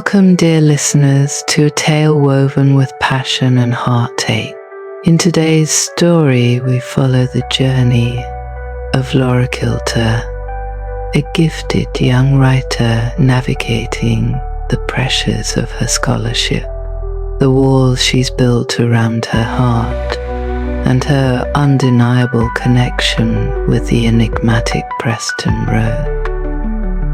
Welcome, dear listeners, to a tale woven with passion and heartache. In today's story, we follow the journey of Laura Kilter, a gifted young writer navigating the pressures of her scholarship, the walls she's built around her heart, and her undeniable connection with the enigmatic Preston Rhodes.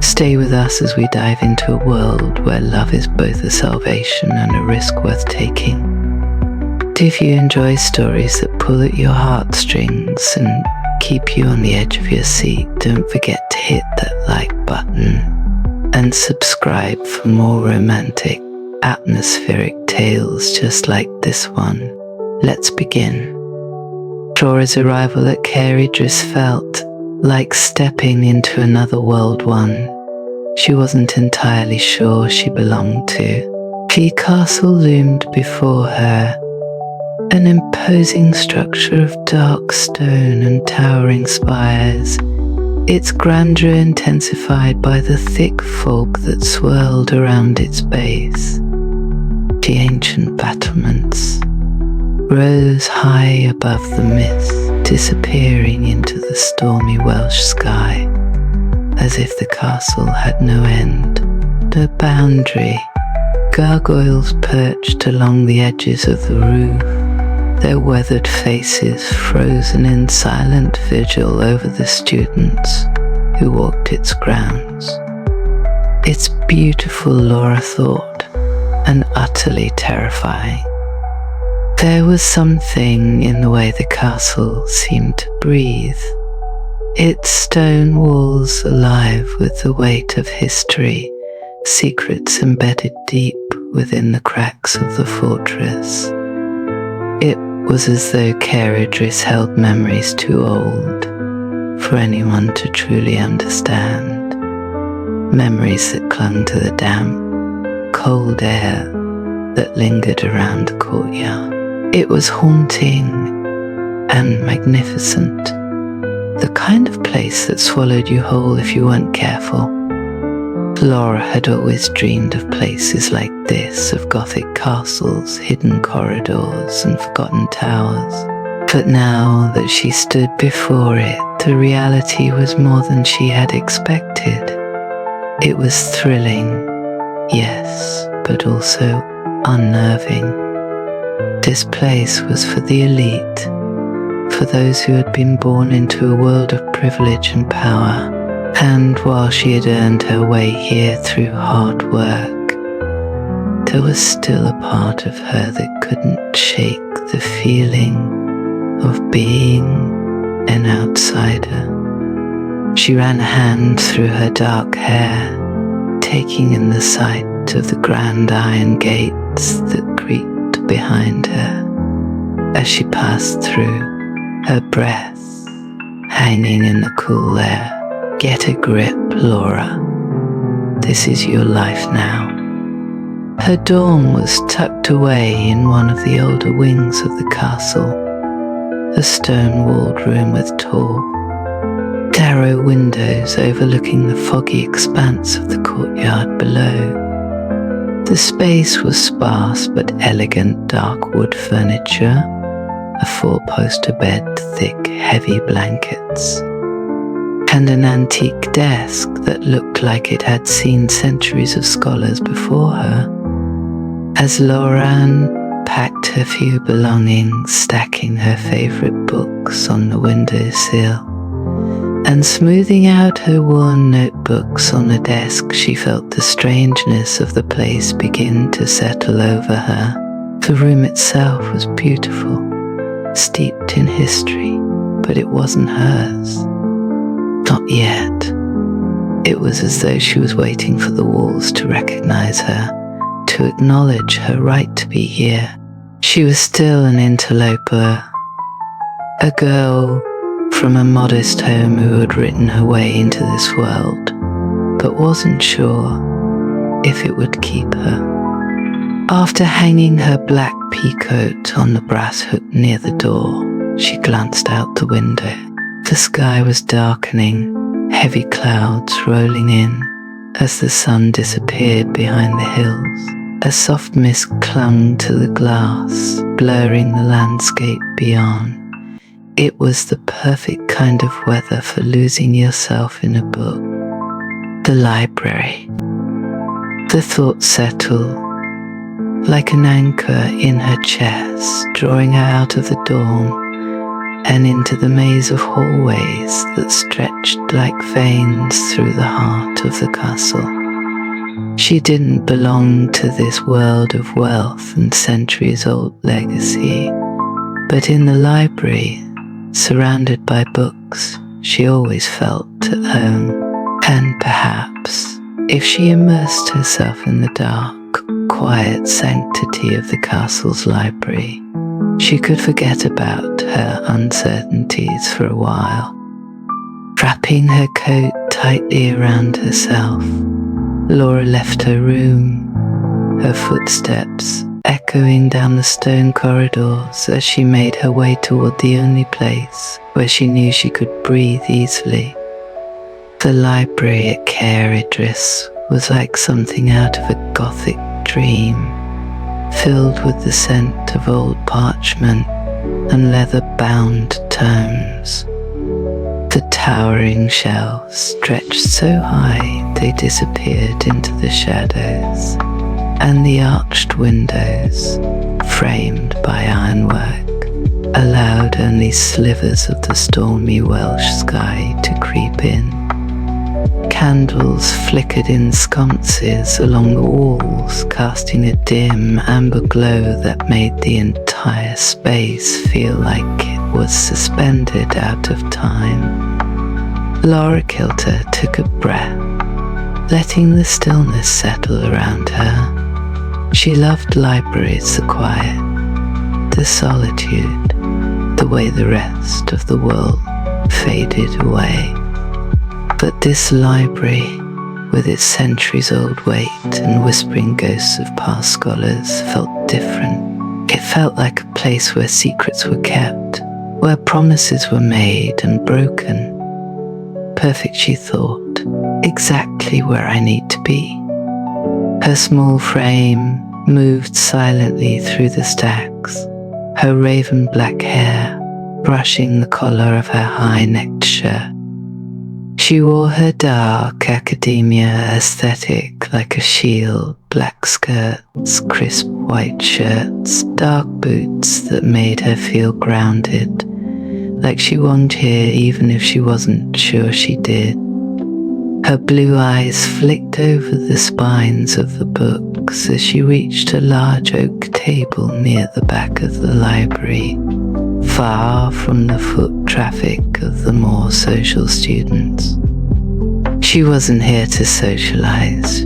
Stay with us as we dive into a world where love is both a salvation and a risk worth taking. If you enjoy stories that pull at your heartstrings and keep you on the edge of your seat, don't forget to hit that like button and subscribe for more romantic, atmospheric tales just like this one. Let's begin. Laura's arrival at Caer Idris felt like stepping into another world one she wasn't entirely sure she belonged to. The castle loomed before her, an imposing structure of dark stone and towering spires, its grandeur intensified by the thick fog that swirled around its base. The ancient battlements rose high above the mist, disappearing into the stormy Welsh sky, as if the castle had no end, no boundary. Gargoyles perched along the edges of the roof, their weathered faces frozen in silent vigil over the students who walked its grounds. It's beautiful, Laura thought, and utterly terrifying. There was something in the way the castle seemed to breathe, its stone walls alive with the weight of history, secrets embedded deep within the cracks of the fortress. It was as though Caer Idris held memories too old for anyone to truly understand, memories that clung to the damp, cold air that lingered around the courtyard. It was haunting and magnificent, the kind of place that swallowed you whole if you weren't careful. Laura had always dreamed of places like this, of Gothic castles, hidden corridors, and forgotten towers. But now that she stood before it, the reality was more than she had expected. It was thrilling, yes, but also unnerving. This place was for the elite, for those who had been born into a world of privilege and power. And while she had earned her way here through hard work, there was still a part of her that couldn't shake the feeling of being an outsider. She ran a hand through her dark hair, taking in the sight of the grand iron gates that creaked behind her as she passed through, her breath hanging in the cool air. Get a grip, Laura. This is your life now. Her dorm was tucked away in one of the older wings of the castle, a stone-walled room with tall, narrow windows overlooking the foggy expanse of the courtyard below. The space was sparse but elegant dark wood furniture, a four-poster bed, thick, heavy blankets, and an antique desk that looked like it had seen centuries of scholars before her. As Laura packed her few belongings, stacking her favourite books on the windowsill, and smoothing out her worn notebooks on the desk, she felt the strangeness of the place begin to settle over her. The room itself was beautiful, steeped in history, but it wasn't hers. Not yet. It was as though she was waiting for the walls to recognize her, to acknowledge her right to be here. She was still an interloper, a girl from a modest home who had written her way into this world, but wasn't sure if it would keep her. After hanging her black peacoat on the brass hook near the door, she glanced out the window. The sky was darkening, heavy clouds rolling in, as the sun disappeared behind the hills. A soft mist clung to the glass, blurring the landscape beyond. It was the perfect kind of weather for losing yourself in a book. The library. The thoughts settled like an anchor in her chest, drawing her out of the dawn and into the maze of hallways that stretched like veins through the heart of the castle. She didn't belong to this world of wealth and centuries-old legacy, but in the library, surrounded by books, she always felt at home. And perhaps, if she immersed herself in the dark, quiet sanctity of the castle's library, she could forget about her uncertainties for a while. Wrapping her coat tightly around herself, Laura left her room, her footsteps echoing down the stone corridors as she made her way toward the only place where she knew she could breathe easily. The library at Caer Idris was like something out of a Gothic dream, filled with the scent of old parchment and leather-bound tomes. The towering shelves stretched so high they disappeared into the shadows, and the arched windows, framed by ironwork, allowed only slivers of the stormy Welsh sky to creep in. Candles flickered in sconces along the walls, casting a dim amber glow that made the entire space feel like it was suspended out of time. Laura Kilter took a breath, letting the stillness settle around her. She loved libraries, the quiet, the solitude, the way the rest of the world faded away. But this library, with its centuries-old weight and whispering ghosts of past scholars, felt different. It felt like a place where secrets were kept, where promises were made and broken. Perfect, she thought, exactly where I need to be. Her small frame moved silently through the stacks, her raven black hair brushing the collar of her high-necked shirt. She wore her dark academia aesthetic like a shield, black skirts, crisp white shirts, dark boots that made her feel grounded, like she belonged here even if she wasn't sure she did. Her blue eyes flicked over the spines of the books as she reached a large oak table near the back of the library, far from the foot traffic of the more social students. She wasn't here to socialize.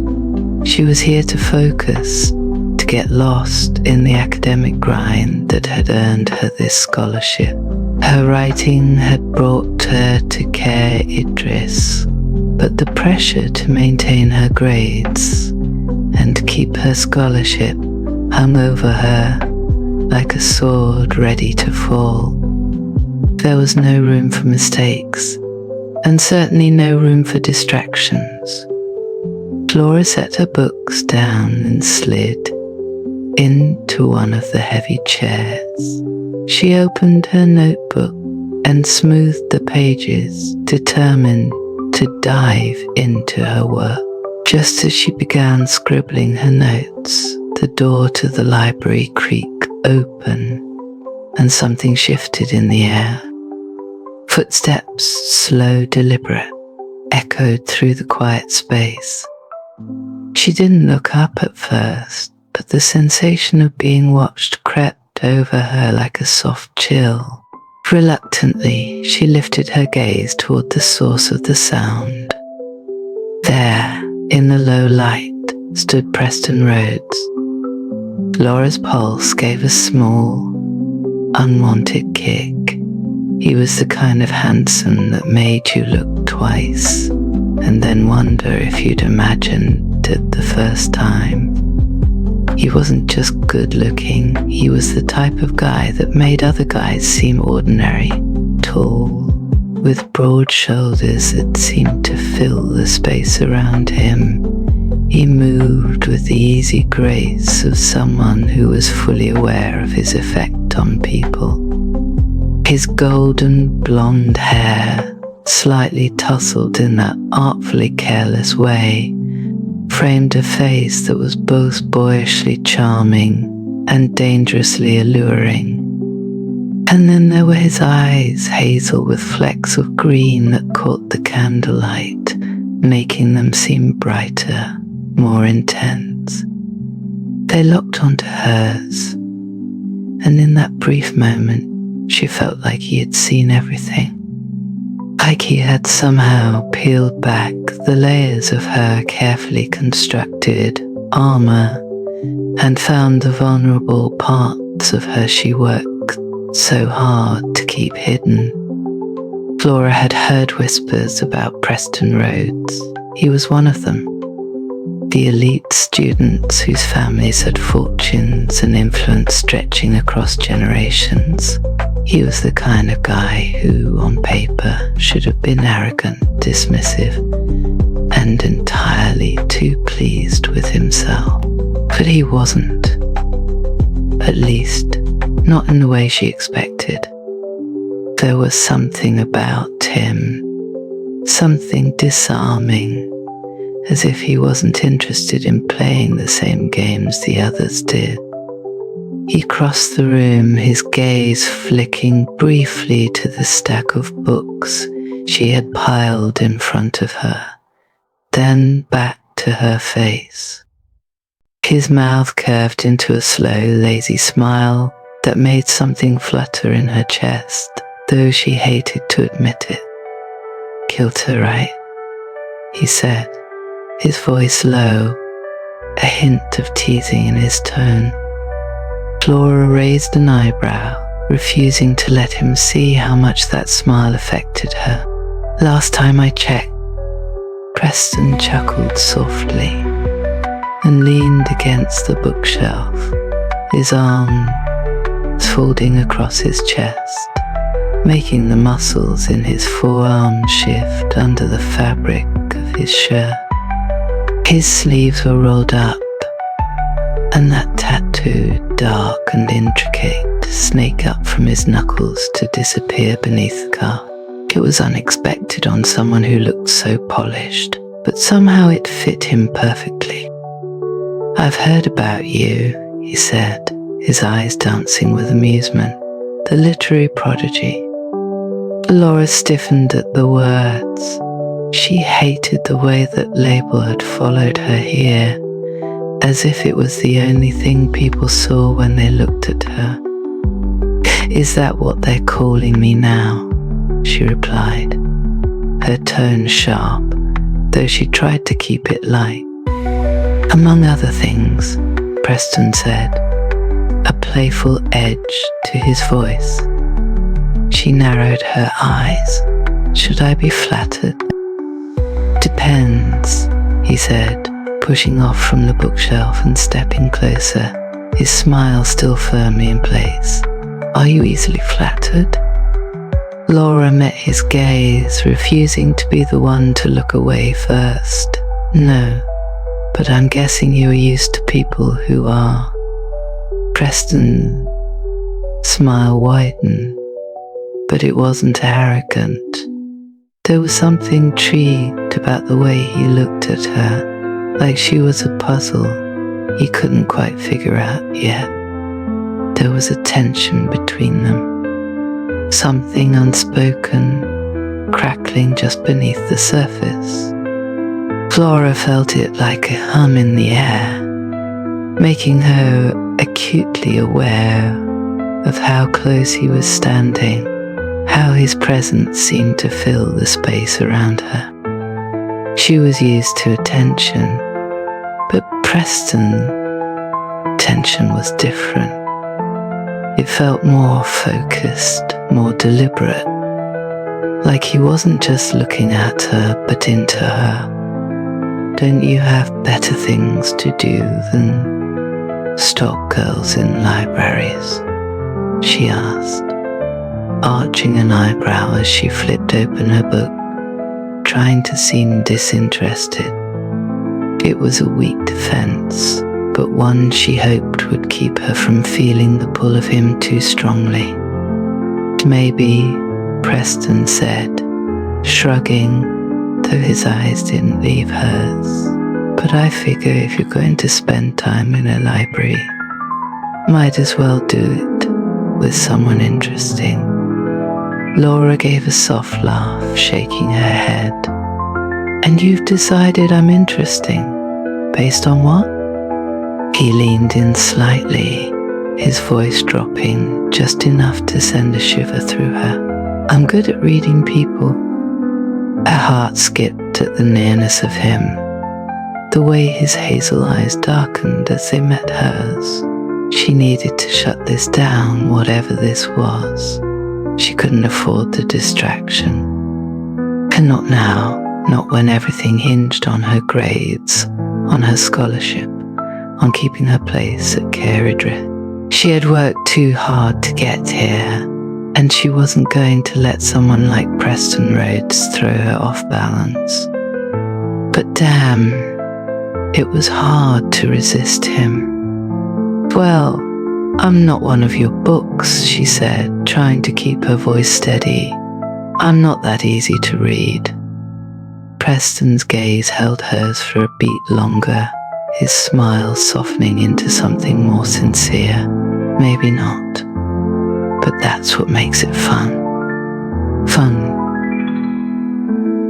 She was here to focus, to get lost in the academic grind that had earned her this scholarship. Her writing had brought her to Caer Idris, but the pressure to maintain her grades and keep her scholarship hung over her like a sword ready to fall. There was no room for mistakes, and certainly no room for distractions. Laura set her books down and slid into one of the heavy chairs. She opened her notebook and smoothed the pages, determined to dive into her work. Just as she began scribbling her notes, the door to the library creaked open, and something shifted in the air. Footsteps, slow, deliberate, echoed through the quiet space. She didn't look up at first, but the sensation of being watched crept over her like a soft chill. Reluctantly, she lifted her gaze toward the source of the sound. There, in the low light, stood Preston Rhodes. Laura's pulse gave a small, unwanted kick. He was the kind of handsome that made you look twice, and then wonder if you'd imagined it the first time. He wasn't just good looking, he was the type of guy that made other guys seem ordinary, tall, with broad shoulders that seemed to fill the space around him. He moved with the easy grace of someone who was fully aware of his effect on people. His golden blonde hair, slightly tousled in that artfully careless way, framed a face that was both boyishly charming and dangerously alluring. And then there were his eyes, hazel with flecks of green that caught the candlelight, making them seem brighter, more intense. They locked onto hers, and in that brief moment, she felt like he had seen everything. Like he had somehow peeled back the layers of her carefully constructed armor and found the vulnerable parts of her she worked so hard to keep hidden. Laura had heard whispers about Preston Rhodes. He was one of them. The elite students whose families had fortunes and influence stretching across generations. He was the kind of guy who, on paper, should have been arrogant, dismissive, and entirely too pleased with himself. But he wasn't. At least, not in the way she expected. There was something about him, something disarming, as if he wasn't interested in playing the same games the others did. He crossed the room, his gaze flicking briefly to the stack of books she had piled in front of her, then back to her face. His mouth curved into a slow, lazy smile that made something flutter in her chest, though she hated to admit it. "Kilter, right?" he said, his voice low, a hint of teasing in his tone. Laura raised an eyebrow, refusing to let him see how much that smile affected her. "Last time I checked." Preston chuckled softly and leaned against the bookshelf, his arms folding across his chest, making the muscles in his forearms shift under the fabric of his shirt. His sleeves were rolled up, and that tattoo, dark and intricate, to snake up from his knuckles to disappear beneath the cuff. It was unexpected on someone who looked so polished, but somehow it fit him perfectly. "I've heard about you," he said, his eyes dancing with amusement. "The literary prodigy." Laura stiffened at the words. She hated the way that label had followed her here, as if it was the only thing people saw when they looked at her. "Is that what they're calling me now?" she replied, her tone sharp, though she tried to keep it light. "Among other things," Preston said, a playful edge to his voice. She narrowed her eyes. "Should I be flattered?" "Depends," he said, pushing off from the bookshelf and stepping closer, his smile still firmly in place. "Are you easily flattered?" Laura met his gaze, refusing to be the one to look away first. "No, but I'm guessing you are used to people who are." Preston's smile widened, but it wasn't arrogant. There was something intrigued about the way he looked at her, like she was a puzzle he couldn't quite figure out yet. There was a tension between them, something unspoken, crackling just beneath the surface. Laura felt it like a hum in the air, making her acutely aware of how close he was standing, how his presence seemed to fill the space around her. She was used to attention, but Preston's attention was different. It felt more focused, more deliberate, like he wasn't just looking at her, but into her. "Don't you have better things to do than stalk girls in libraries?" she asked, arching an eyebrow as she flipped open her book, trying to seem disinterested. It was a weak defense, but one she hoped would keep her from feeling the pull of him too strongly. Maybe, Preston said, shrugging, though his eyes didn't leave hers. But I figure if you're going to spend time in a library, might as well do it with someone interesting. Laura gave a soft laugh, shaking her head. And you've decided I'm interesting? Based on what? He leaned in slightly, his voice dropping just enough to send a shiver through her. I'm good at reading people. Her heart skipped at the nearness of him, the way his hazel eyes darkened as they met hers. She needed to shut this down, whatever this was. She couldn't afford the distraction. And not now, not when everything hinged on her grades, on her scholarship, on keeping her place at Caer Idris. She had worked too hard to get here, and she wasn't going to let someone like Preston Rhodes throw her off balance. But damn, it was hard to resist him. Well, I'm not one of your books, she said, trying to keep her voice steady. I'm not that easy to read. Preston's gaze held hers for a beat longer, his smile softening into something more sincere. Maybe not, but that's what makes it fun. Fun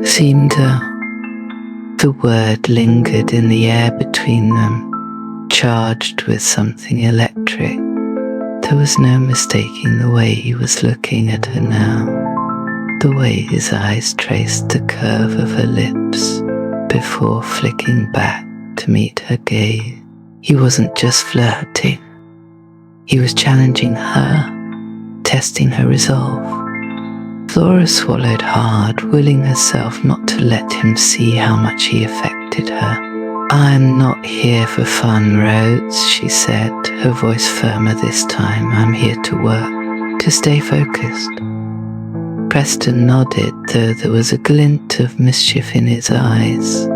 seemed the word lingered in the air between them, charged with something electric. There was no mistaking the way he was looking at her now, the way his eyes traced the curve of her lips before flicking back to meet her gaze. He wasn't just flirting. He was challenging her, testing her resolve. Laura swallowed hard, willing herself not to let him see how much he affected her. I'm not here for fun, Rhodes, she said, her voice firmer this time. I'm here to work, to stay focused. Preston nodded, though there was a glint of mischief in his eyes.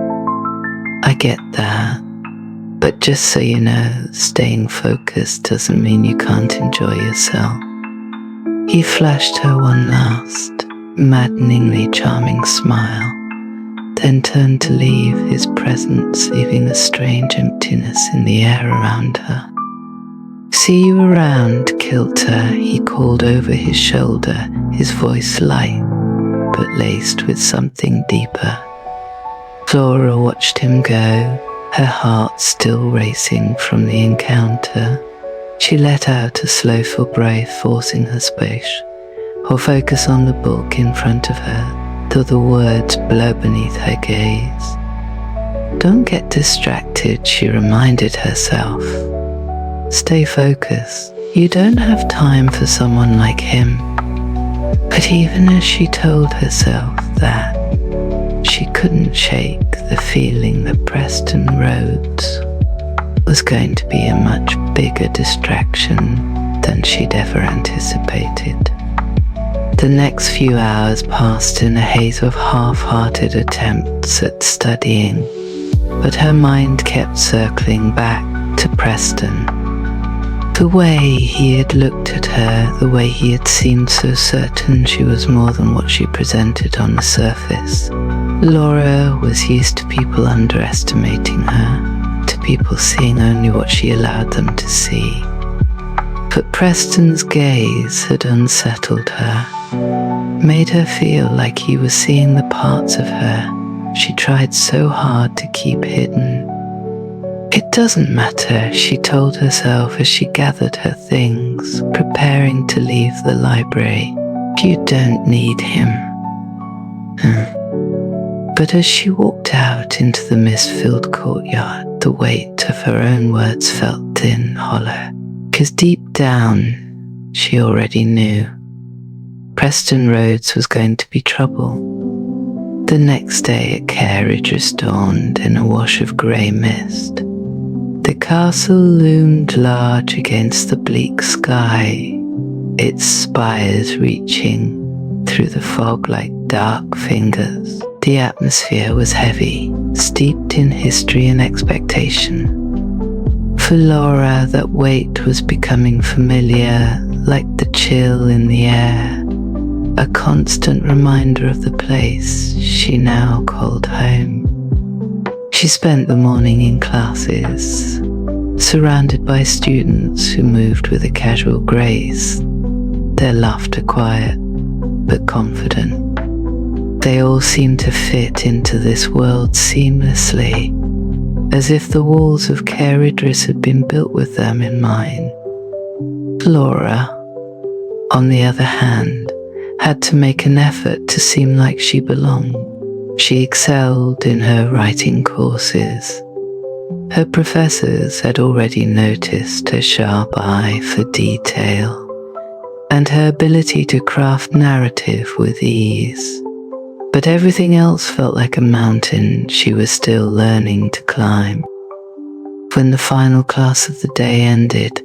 I get that, but just so you know, staying focused doesn't mean you can't enjoy yourself. He flashed her one last, maddeningly charming smile, then turned to leave, his presence leaving a strange emptiness in the air around her. See you around, Kilter, he called over his shoulder, his voice light, but laced with something deeper. Laura watched him go, her heart still racing from the encounter. She let out a slowful breath, forcing her space, or focus on the book in front of her, though the words blur beneath her gaze. Don't get distracted, she reminded herself. Stay focused. You don't have time for someone like him. But even as she told herself that, she couldn't shake the feeling that Preston Rhodes was going to be a much bigger distraction than she'd ever anticipated. The next few hours passed in a haze of half-hearted attempts at studying, but her mind kept circling back to Preston. The way he had looked at her, the way he had seemed so certain she was more than what she presented on the surface. Laura was used to people underestimating her, to people seeing only what she allowed them to see. But Preston's gaze had unsettled her, made her feel like he was seeing the parts of her she tried so hard to keep hidden. It doesn't matter, she told herself as she gathered her things, preparing to leave the library. You don't need him. But as she walked out into the mist-filled courtyard, the weight of her own words felt thin, hollow, because deep down, she already knew. Preston Rhodes was going to be trouble. The next day at Caer Idris dawned in a wash of grey mist. The castle loomed large against the bleak sky, its spires reaching through the fog like dark fingers. The atmosphere was heavy, steeped in history and expectation. For Laura, that weight was becoming familiar, like the chill in the air, a constant reminder of the place she now called home. She spent the morning in classes, surrounded by students who moved with a casual grace, their laughter quiet but confident. They all seemed to fit into this world seamlessly, as if the walls of Caer Idris had been built with them in mind. Laura, on the other hand, had to make an effort to seem like she belonged. She excelled in her writing courses. Her professors had already noticed her sharp eye for detail and her ability to craft narrative with ease. But everything else felt like a mountain she was still learning to climb. When the final class of the day ended,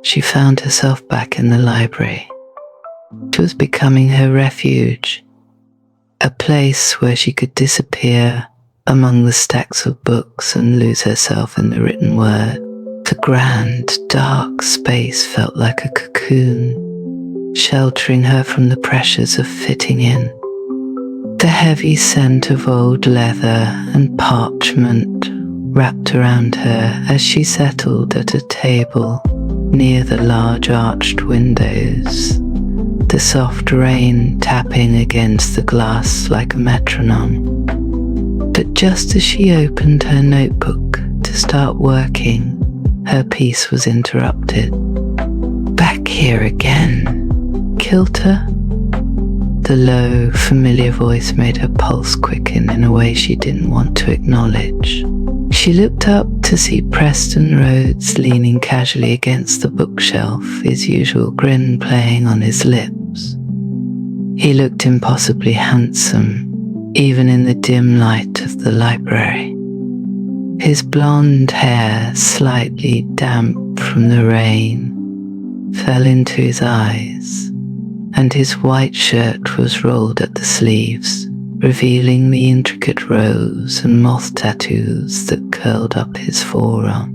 she found herself back in the library. It was becoming her refuge, a place where she could disappear among the stacks of books and lose herself in the written word. The grand, dark space felt like a cocoon, sheltering her from the pressures of fitting in. The heavy scent of old leather and parchment wrapped around her as she settled at a table near the large arched windows, the soft rain tapping against the glass like a metronome. But just as she opened her notebook to start working, her piece was interrupted. Back here again, Kilter? The low, familiar voice made her pulse quicken in a way she didn't want to acknowledge. She looked up to see Preston Rhodes leaning casually against the bookshelf, his usual grin playing on his lips. He looked impossibly handsome, even in the dim light of the library. His blonde hair, slightly damp from the rain, fell into his eyes, and his white shirt was rolled at the sleeves, revealing the intricate rose and moth tattoos that curled up his forearm.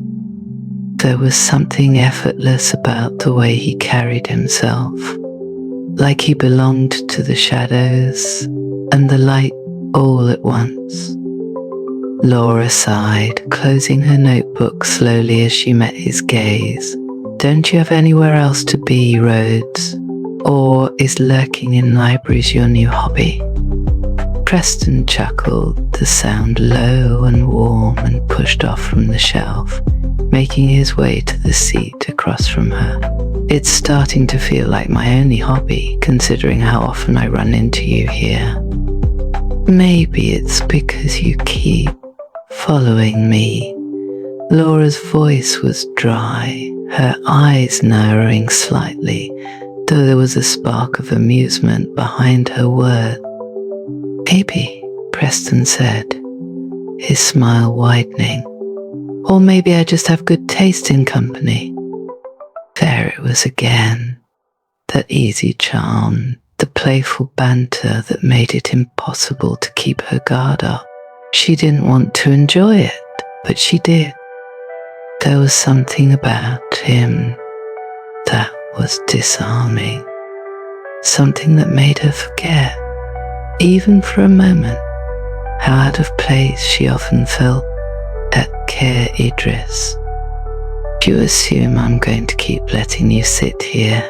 There was something effortless about the way he carried himself, like he belonged to the shadows and the light all at once. Laura sighed, closing her notebook slowly as she met his gaze. Don't you have anywhere else to be, Rhodes? Or is lurking in libraries your new hobby? Preston chuckled, the sound low and warm, and pushed off from the shelf, making his way to the seat across from her. It's starting to feel like my only hobby, considering how often I run into you here. Maybe it's because you keep following me. Laura's voice was dry, her eyes narrowing slightly, though there was a spark of amusement behind her word. Maybe, Preston said, his smile widening. Or maybe I just have good taste in company. There it was again, that easy charm, the playful banter that made it impossible to keep her guard up. She didn't want to enjoy it, but she did. There was something about him that was disarming, something that made her forget, even for a moment, how out of place she often felt at Caer Idris. You assume I'm going to keep letting you sit here,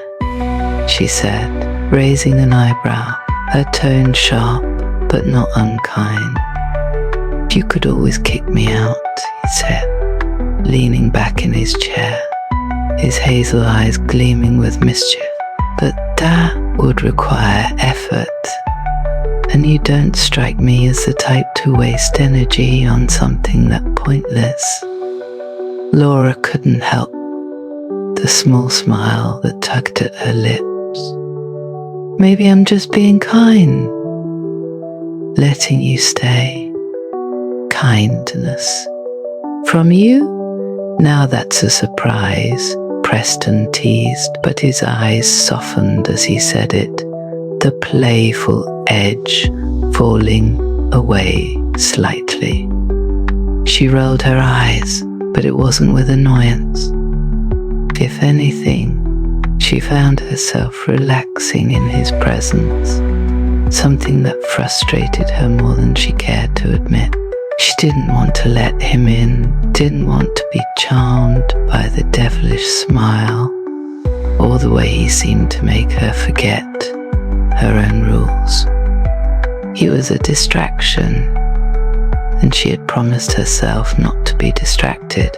she said, raising an eyebrow, her tone sharp but not unkind. You could always kick me out, he said, leaning back in his chair, his hazel eyes gleaming with mischief. But that would require effort, and you don't strike me as the type to waste energy on something that pointless. Laura couldn't help the small smile that tugged at her lips. Maybe I'm just being kind, letting you stay. Kindness. From you? Now that's a surprise, Preston teased, but his eyes softened as he said it, the playful edge falling away slightly. She rolled her eyes, but it wasn't with annoyance. If anything, she found herself relaxing in his presence, something that frustrated her more than she cared to admit. She didn't want to let him in, didn't want to be charmed by the devilish smile, or the way he seemed to make her forget her own rules. He was a distraction, and she had promised herself not to be distracted.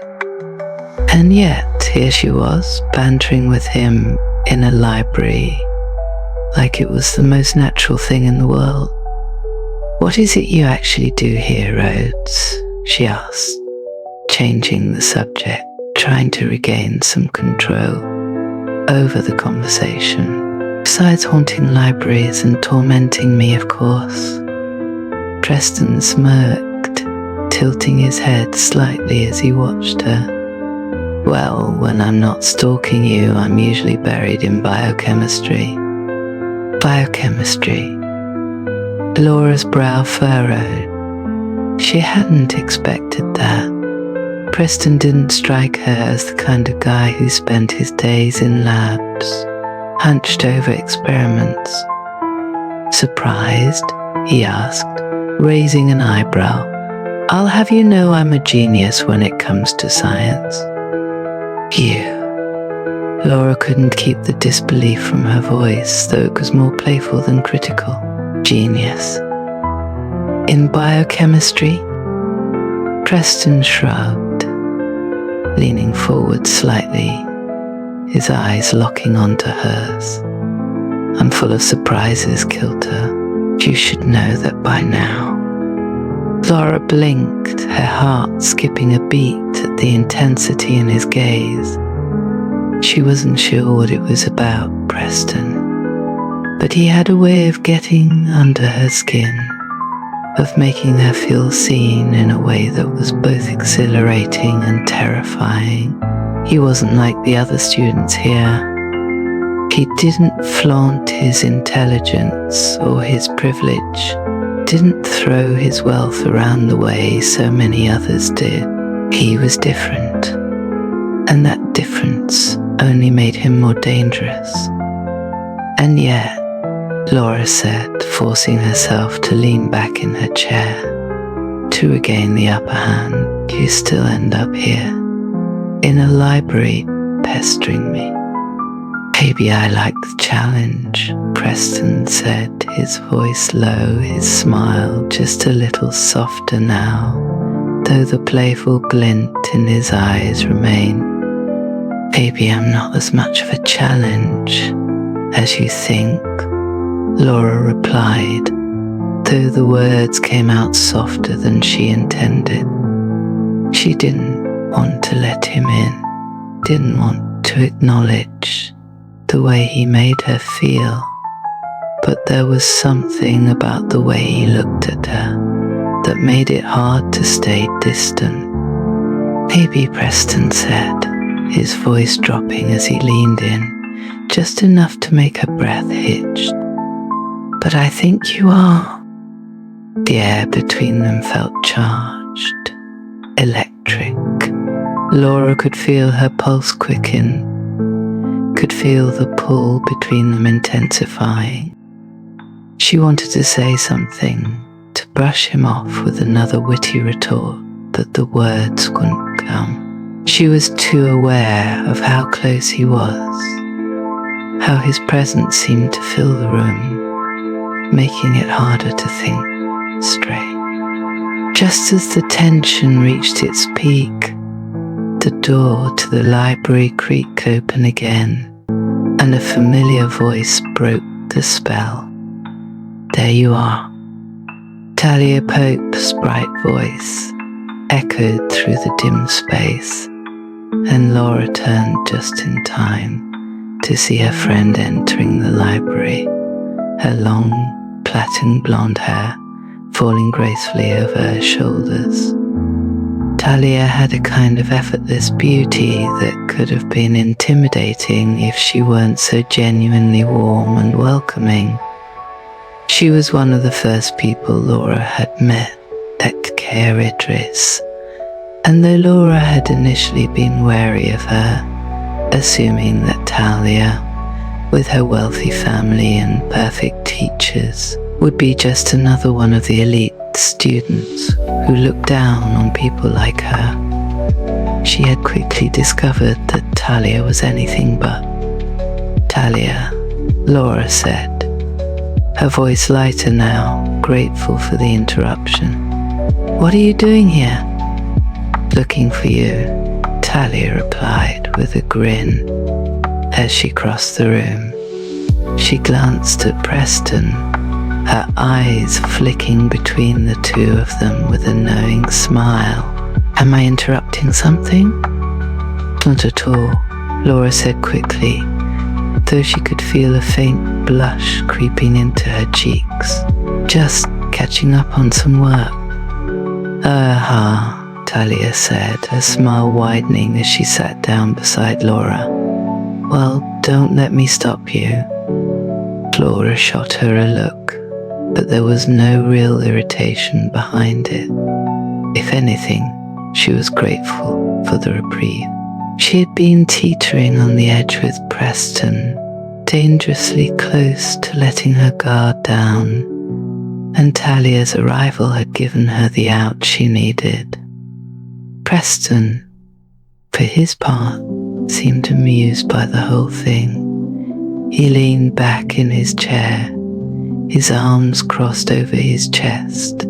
And yet, here she was, bantering with him in a library, like it was the most natural thing in the world. "What is it you actually do here, Rhodes?" she asked, changing the subject, trying to regain some control over the conversation. "Besides haunting libraries and tormenting me, of course." Preston smirked, tilting his head slightly as he watched her. "Well, when I'm not stalking you, I'm usually buried in biochemistry." Biochemistry. Laura's brow furrowed. She hadn't expected that. Preston didn't strike her as the kind of guy who spent his days in labs, hunched over experiments. "Surprised?" he asked, raising an eyebrow. "I'll have you know I'm a genius when it comes to science." "You?" Laura couldn't keep the disbelief from her voice, though it was more playful than critical. "Genius? In biochemistry?" Preston shrugged, leaning forward slightly, his eyes locking onto hers. "I'm full of surprises, Kilter. You should know that by now." Laura blinked, her heart skipping a beat at the intensity in his gaze. She wasn't sure what it was about Preston, but he had a way of getting under her skin, of making her feel seen in a way that was both exhilarating and terrifying. He wasn't like the other students here. He didn't flaunt his intelligence or his privilege, didn't throw his wealth around the way so many others did. He was different, and that difference only made him more dangerous. "And yet," Laura said, forcing herself to lean back in her chair, "to regain the upper hand, you still end up here, in a library, pestering me." "Maybe I like the challenge," Preston said, his voice low, his smile just a little softer now, though the playful glint in his eyes remained. "Maybe I'm not as much of a challenge as you think," Laura replied, though the words came out softer than she intended. She didn't want to let him in, didn't want to acknowledge the way he made her feel, but there was something about the way he looked at her that made it hard to stay distant. "Maybe," Preston said, his voice dropping as he leaned in, just enough to make her breath hitch. "But I think you are." The air between them felt charged, electric. Laura could feel her pulse quicken, could feel the pull between them intensifying. She wanted to say something, to brush him off with another witty retort, but the words wouldn't come. She was too aware of how close he was, how his presence seemed to fill the room, making it harder to think straight. Just as the tension reached its peak, the door to the library creaked open again, and a familiar voice broke the spell. "There you are." Talia Pope's bright voice echoed through the dim space, and Laura turned just in time to see her friend entering the library, her long, plaiting blonde hair falling gracefully over her shoulders. Talia had a kind of effortless beauty that could have been intimidating if she weren't so genuinely warm and welcoming. She was one of the first people Laura had met at Caer Idris, and though Laura had initially been wary of her, assuming that Talia, with her wealthy family and perfect teachers, would be just another one of the elite students who looked down on people like her, she had quickly discovered that Talia was anything but. "Talia," Laura said, her voice lighter now, grateful for the interruption. "What are you doing here?" "Looking for you," Talia replied with a grin as she crossed the room. She glanced at Preston, her eyes flicking between the two of them with a knowing smile. "Am I interrupting something?" "Not at all," Laura said quickly, though she could feel a faint blush creeping into her cheeks. "Just catching up on some work." "Aha," Talia said, her smile widening as she sat down beside Laura. "Well, don't let me stop you." Laura shot her a look, but there was no real irritation behind it. If anything, she was grateful for the reprieve. She had been teetering on the edge with Preston, dangerously close to letting her guard down, and Talia's arrival had given her the out she needed. Preston, for his part, seemed amused by the whole thing. He leaned back in his chair, his arms crossed over his chest,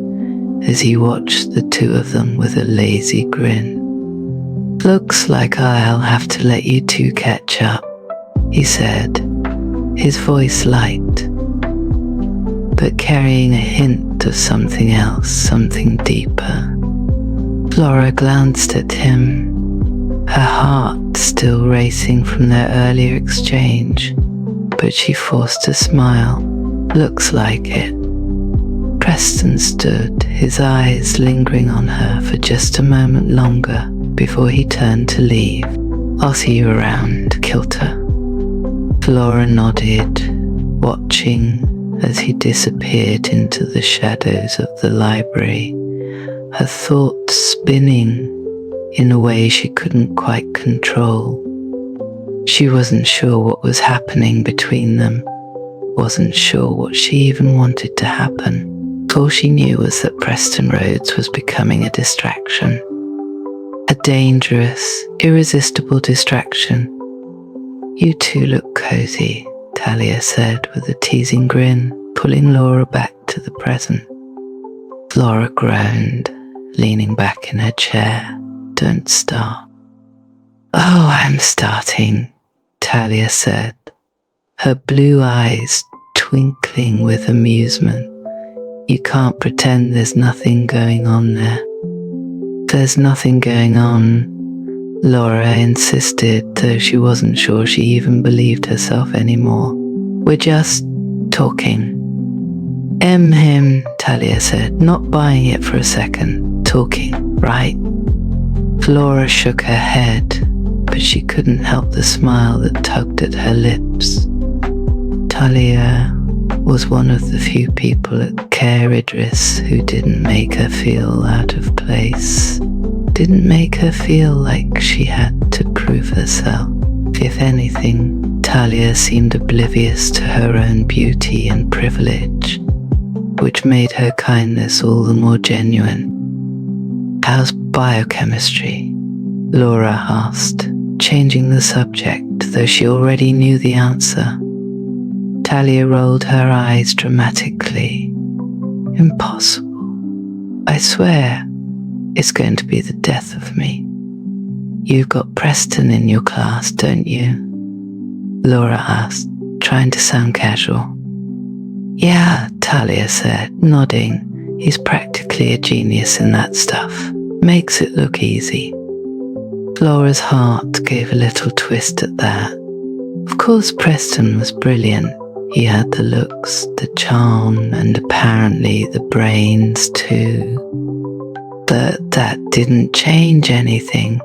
as he watched the two of them with a lazy grin. "Looks like I'll have to let you two catch up," he said, his voice light, but carrying a hint of something else, something deeper. Laura glanced at him, her heart still racing from their earlier exchange, but she forced a smile. "Looks like it." Preston stood, his eyes lingering on her for just a moment longer before he turned to leave. "I'll see you around, Kilter." Laura nodded, watching as he disappeared into the shadows of the library, her thoughts spinning in a way she couldn't quite control. She wasn't sure what was happening between them, wasn't sure what she even wanted to happen. All she knew was that Preston Rhodes was becoming a distraction. A dangerous, irresistible distraction. "You two look cozy," Talia said with a teasing grin, pulling Laura back to the present. Laura groaned, leaning back in her chair. "Don't start." "Oh, I'm starting," Talia said, her blue eyes twinkling with amusement. "You can't pretend there's nothing going on there." "There's nothing going on," Laura insisted, though she wasn't sure she even believed herself anymore. "We're just talking." Him," Talia said, not buying it for a second. "Talking, right?" Laura shook her head, but she couldn't help the smile that tugged at her lips. Talia was one of the few people at Caer Idris who didn't make her feel out of place, didn't make her feel like she had to prove herself. If anything, Talia seemed oblivious to her own beauty and privilege, which made her kindness all the more genuine. "How's biochemistry?" Laura asked, changing the subject, though she already knew the answer. Talia rolled her eyes dramatically. "Impossible. I swear, it's going to be the death of me." "You've got Preston in your class, don't you?" Laura asked, trying to sound casual. "Yeah," Talia said, nodding. "He's practically a genius in that stuff. Makes it look easy." Laura's heart gave a little twist at that. Of course Preston was brilliant. He had the looks, the charm, and apparently the brains too. But that didn't change anything.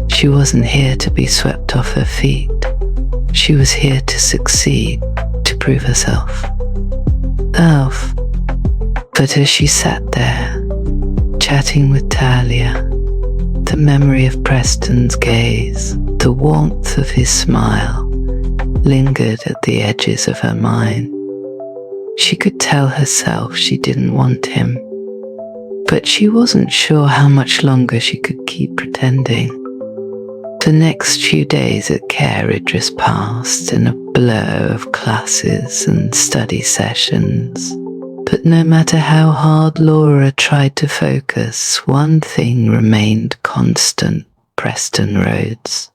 She wasn't here to be swept off her feet. She was here to succeed, to prove herself. elf. But as she sat there, chatting with Talia, the memory of Preston's gaze, the warmth of his smile, lingered at the edges of her mind. She could tell herself she didn't want him, but she wasn't sure how much longer she could keep pretending. The next few days at Caer Idris passed in a blur of classes and study sessions. But no matter how hard Laura tried to focus, one thing remained constant: Preston Rhodes.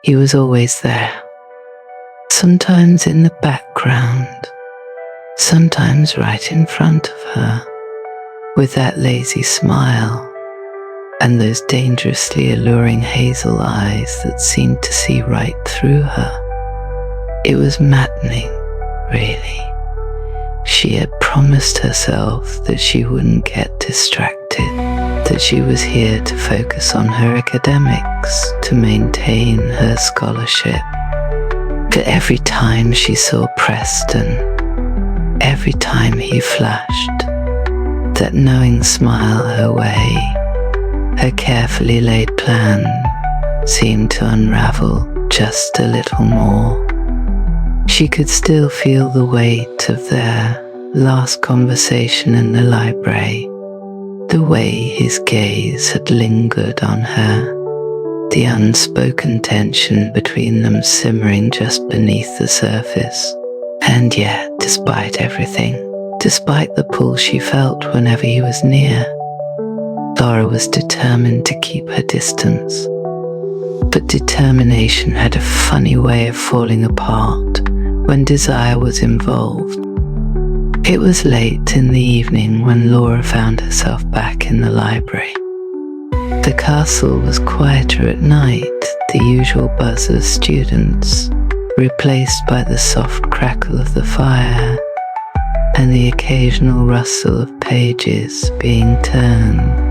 He was always there, sometimes in the background, sometimes right in front of her, with that lazy smile and those dangerously alluring hazel eyes that seemed to see right through her. It was maddening, really. She had promised herself that she wouldn't get distracted, that she was here to focus on her academics, to maintain her scholarship. But every time she saw Preston, every time he flashed that knowing smile her way, her carefully laid plan seemed to unravel just a little more. She could still feel the weight of their last conversation in the library, the way his gaze had lingered on her, the unspoken tension between them simmering just beneath the surface. And yet, despite everything, despite the pull she felt whenever he was near, Laura was determined to keep her distance. But determination had a funny way of falling apart when desire was involved. It was late in the evening when Laura found herself back in the library. The castle was quieter at night, the usual buzz of students replaced by the soft crackle of the fire and the occasional rustle of pages being turned.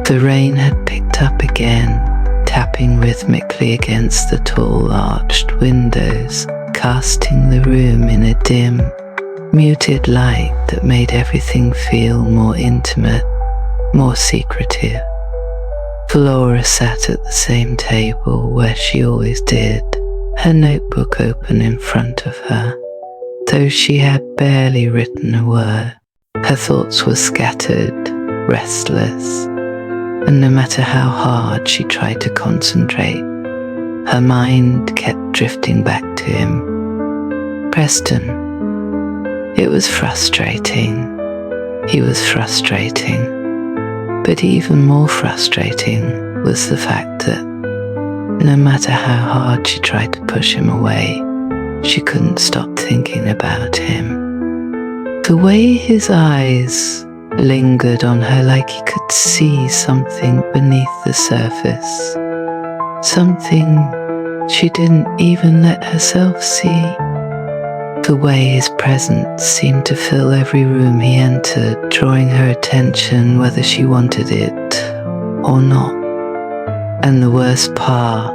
The rain had picked up again, tapping rhythmically against the tall arched windows, casting the room in a dim, muted light that made everything feel more intimate, more secretive. Laura sat at the same table where she always did, her notebook open in front of her. Though she had barely written a word, her thoughts were scattered, restless, and no matter how hard she tried to concentrate, her mind kept drifting back to him. Preston. It was frustrating. He was frustrating. But even more frustrating was the fact that no matter how hard she tried to push him away, she couldn't stop thinking about him. The way his eyes lingered on her like he could see something beneath the surface, something she didn't even let herself see. The way his presence seemed to fill every room he entered, drawing her attention whether she wanted it or not. And the worst part,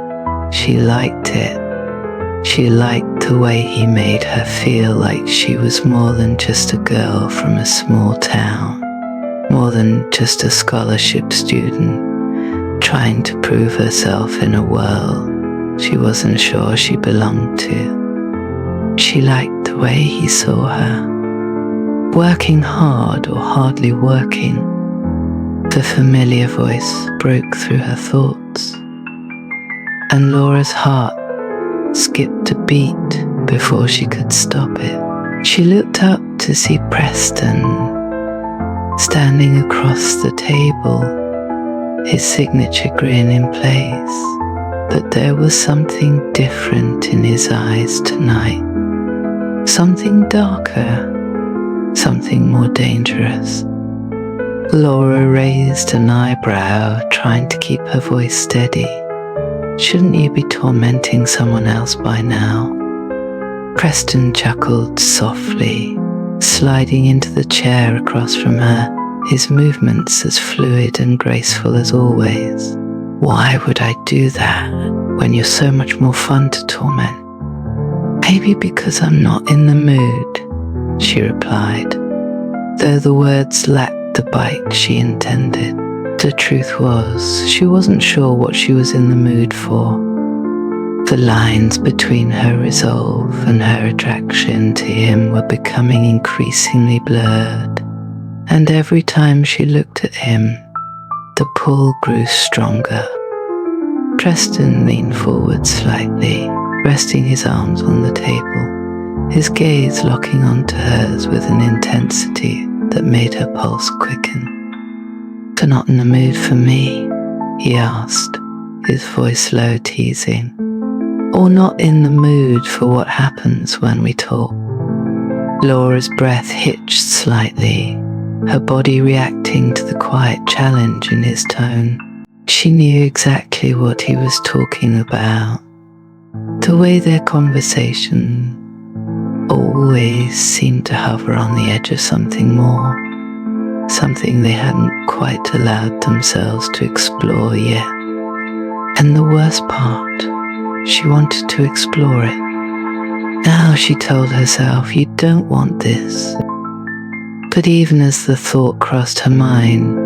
she liked it. She liked the way he made her feel like she was more than just a girl from a small town, more than just a scholarship student trying to prove herself in a world she wasn't sure she belonged to. She liked the way he saw her, working hard or hardly working. The familiar voice broke through her thoughts, and Laura's heart skipped a beat before she could stop it. She looked up to see Preston standing across the table, his signature grin in place, but there was something different in his eyes tonight. Something darker, something more dangerous. Laura raised an eyebrow, trying to keep her voice steady. Shouldn't you be tormenting someone else by now? Preston chuckled softly, sliding into the chair across from her, his movements as fluid and graceful as always. Why would I do that when you're so much more fun to torment? Maybe because I'm not in the mood. she replied, though the words lacked the bite she intended. The truth was, she wasn't sure what she was in the mood for. The lines between her resolve and her attraction to him were becoming increasingly blurred, and every time she looked at him, the pull grew stronger. Preston leaned forward slightly, resting his arms on the table, his gaze locking onto hers with an intensity that made her pulse quicken. "You're not in the mood for me?" he asked, his voice low, teasing. "Or not in the mood for what happens when we talk?" Laura's breath hitched slightly, her body reacting to the quiet challenge in his tone. She knew exactly what he was talking about. The way their conversation always seemed to hover on the edge of something more, something they hadn't quite allowed themselves to explore yet. And the worst part, she wanted to explore it. Now, she told herself, you don't want this. But even as the thought crossed her mind,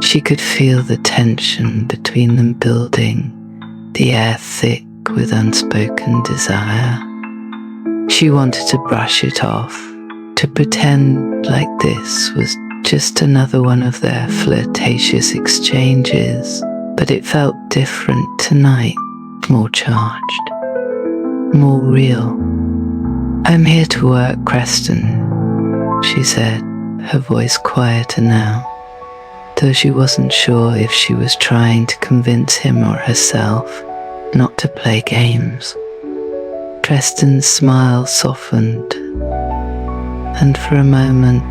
she could feel the tension between them building, the air thick with unspoken desire. She wanted to brush it off, to pretend like this was just another one of their flirtatious exchanges, but it felt different tonight, more charged, more real. "I'm here to work, Preston," she said, her voice quieter now, though she wasn't sure if she was trying to convince him or herself not to play games. Preston's smile softened, and for a moment,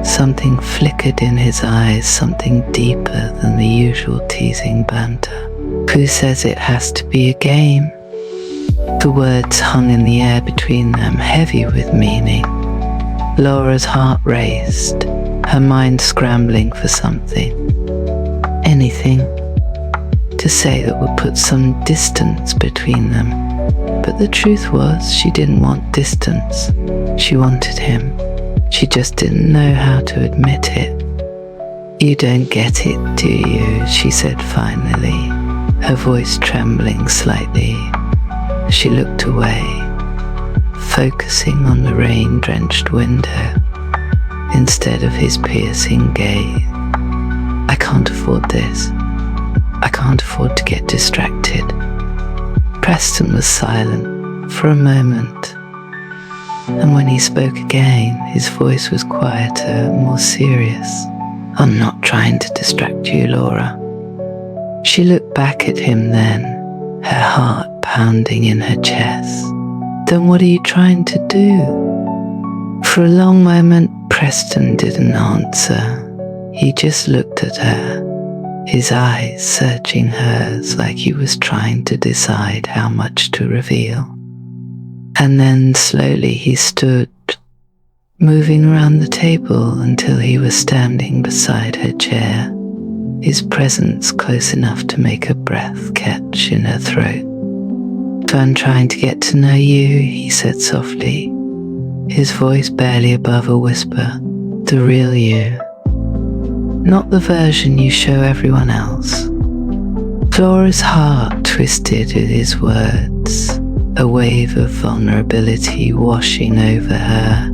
something flickered in his eyes, something deeper than the usual teasing banter. "Who says it has to be a game?" The words hung in the air between them, heavy with meaning. Laura's heart raced, her mind scrambling for something, anything, to say that would put some distance between them. But the truth was, she didn't want distance. She wanted him. She just didn't know how to admit it. "You don't get it, do you?" she said finally, her voice trembling slightly. She looked away, focusing on the rain-drenched window instead of his piercing gaze. "I can't afford this. I can't afford to get distracted." Preston was silent for a moment, and when he spoke again, his voice was quieter, more serious. "I'm not trying to distract you, Laura." She looked back at him then, her heart pounding in her chest. "Then what are you trying to do?" For a long moment, Preston didn't answer. He just looked at her, his eyes searching hers like he was trying to decide how much to reveal. And then slowly he stood, moving around the table until he was standing beside her chair, his presence close enough to make her breath catch in her throat. "So I'm trying to get to know you," he said softly, his voice barely above a whisper. "The real you, not the version you show everyone else." Laura's heart twisted at his words, a wave of vulnerability washing over her.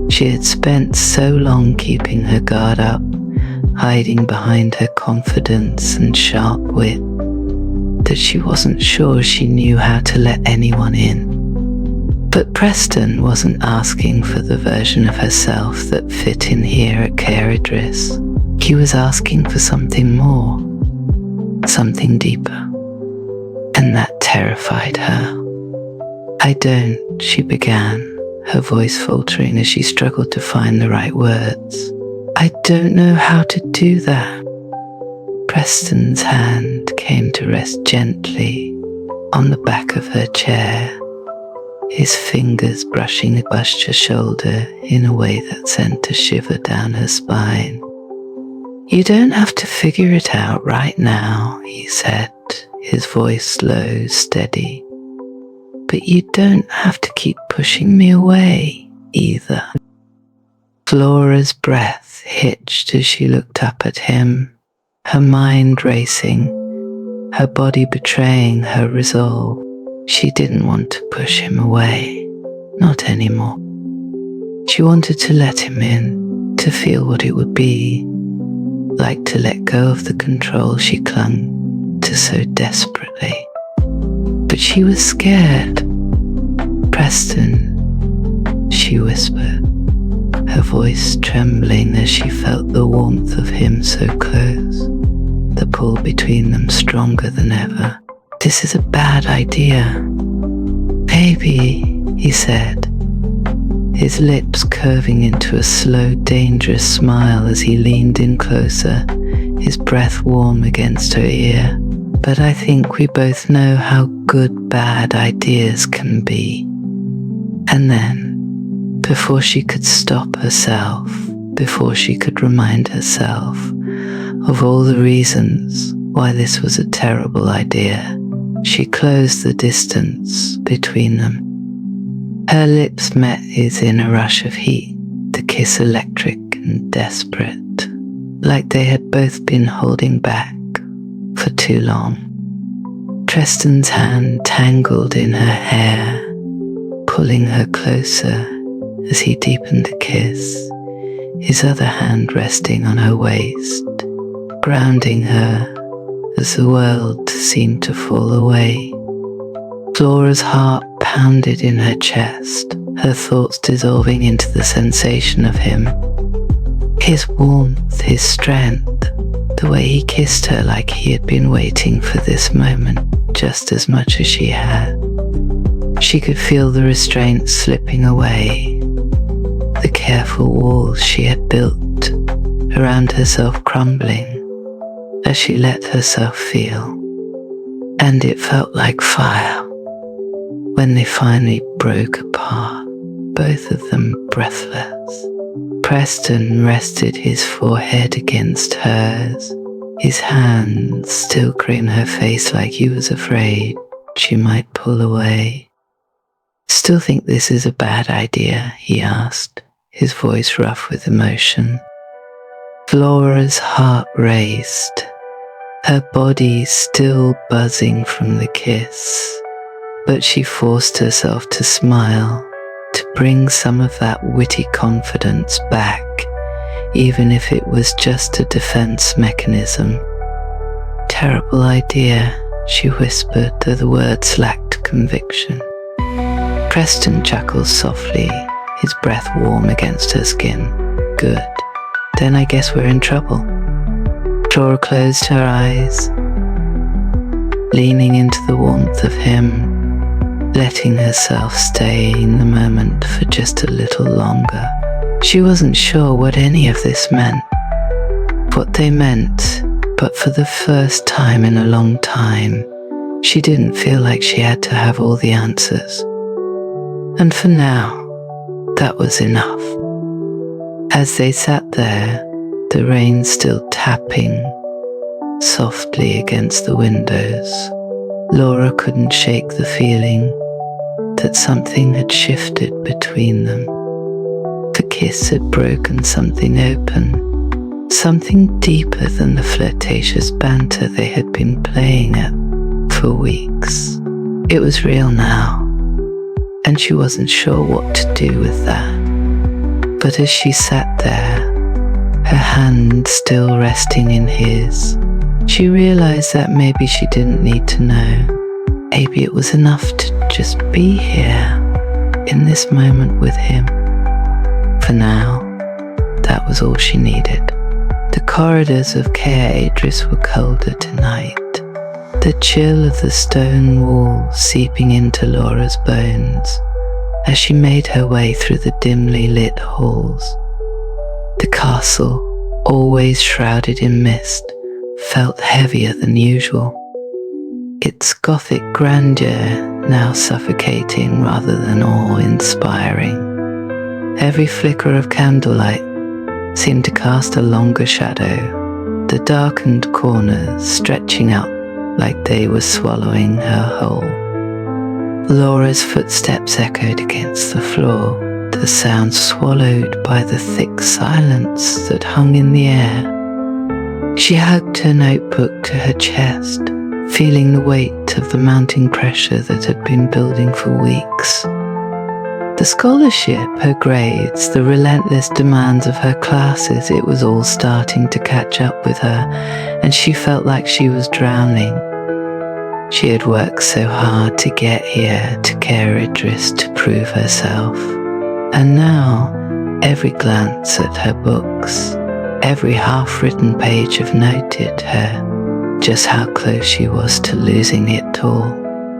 She had spent so long keeping her guard up, hiding behind her confidence and sharp wit, that she wasn't sure she knew how to let anyone in. But Preston wasn't asking for the version of herself that fit in here at Caer Idris. He was asking for something more, something deeper, and that terrified her. "I don't," she began, her voice faltering as she struggled to find the right words. "I don't know how to do that." Preston's hand came to rest gently on the back of her chair, his fingers brushing across her shoulder in a way that sent a shiver down her spine. "You don't have to figure it out right now," he said, his voice low, steady. "But you don't have to keep pushing me away either. Laura's breath hitched as she looked up at him, her mind racing, her body betraying her resolve. She didn't want to push him away, not anymore. She wanted to let him in, to feel what it would be like to let go of the control she clung to so desperately. But she was scared. "Preston," she whispered, her voice trembling as she felt the warmth of him so close, the pull between them stronger than ever. "This is a bad idea." "Baby," he said, his lips curving into a slow, dangerous smile as he leaned in closer, his breath warm against her ear. "But I think we both know how good bad ideas can be." And then, before she could stop herself, before she could remind herself of all the reasons why this was a terrible idea, she closed the distance between them. Her lips met his in a rush of heat, the kiss electric and desperate, like they had both been holding back for too long. Preston's hand tangled in her hair, pulling her closer as he deepened the kiss, his other hand resting on her waist, grounding her as the world seemed to fall away. Laura's heart pounded in her chest, her thoughts dissolving into the sensation of him. His warmth, his strength, the way he kissed her like he had been waiting for this moment just as much as she had. She could feel the restraint slipping away, the careful walls she had built around herself crumbling as she let herself feel. And it felt like fire when they finally broke apart, both of them breathless. Preston rested his forehead against hers, his hands stilting her face like he was afraid she might pull away. "Still think this is a bad idea?" he asked, his voice rough with emotion. Laura's heart raced, her body still buzzing from the kiss. But she forced herself to smile, to bring some of that witty confidence back, even if it was just a defense mechanism. "Terrible idea," she whispered, though the words lacked conviction. Preston chuckled softly, his breath warm against her skin. "Good. Then I guess we're in trouble." Laura closed her eyes, leaning into the warmth of him, letting herself stay in the moment for just a little longer. She wasn't sure what any of this meant, what they meant, but for the first time in a long time, she didn't feel like she had to have all the answers. And for now, that was enough. As they sat there, the rain still tapping softly against the windows, Laura couldn't shake the feeling that something had shifted between them. The kiss had broken something open, something deeper than the flirtatious banter they had been playing at for weeks. It was real now, and she wasn't sure what to do with that. But as she sat there, her hand still resting in his, she realized that maybe she didn't need to know. Maybe it was enough to just be here, in this moment with him. For now, that was all she needed. The corridors of Caer Idris were colder tonight, the chill of the stone wall seeping into Laura's bones as she made her way through the dimly lit halls. The castle, always shrouded in mist, felt heavier than usual, its Gothic grandeur now suffocating rather than awe-inspiring. Every flicker of candlelight seemed to cast a longer shadow, the darkened corners stretching out like they were swallowing her whole. Laura's footsteps echoed against the floor, a sound swallowed by the thick silence that hung in the air. She hugged her notebook to her chest, feeling the weight of the mounting pressure that had been building for weeks. The scholarship, her grades, the relentless demands of her classes, it was all starting to catch up with her, and she felt like she was drowning. She had worked so hard to get here to Caer Idris to prove herself, and now every glance at her books, every half-written page of noted her just how close she was to losing it all.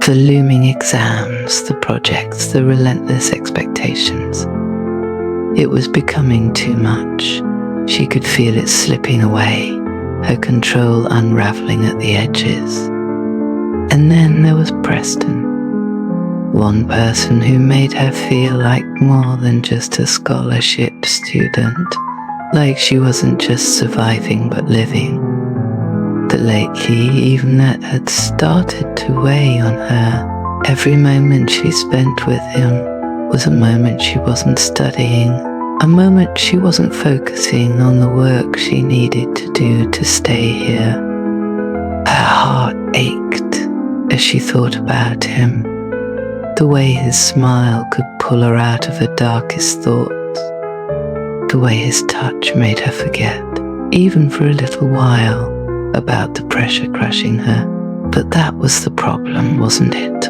The looming exams, the projects, the relentless expectations. It was becoming too much. She could feel it slipping away, her control unraveling at the edges. And then there was Preston, one person who made her feel like more than just a scholarship student, like she wasn't just surviving but living. That lately even that had started to weigh on her. Every moment she spent with him was a moment she wasn't studying, a moment she wasn't focusing on the work she needed to do to stay here. Her heart ached as she thought about him, the way his smile could pull her out of her darkest thoughts, the way his touch made her forget, even for a little while, about the pressure crushing her. But that was the problem, wasn't it?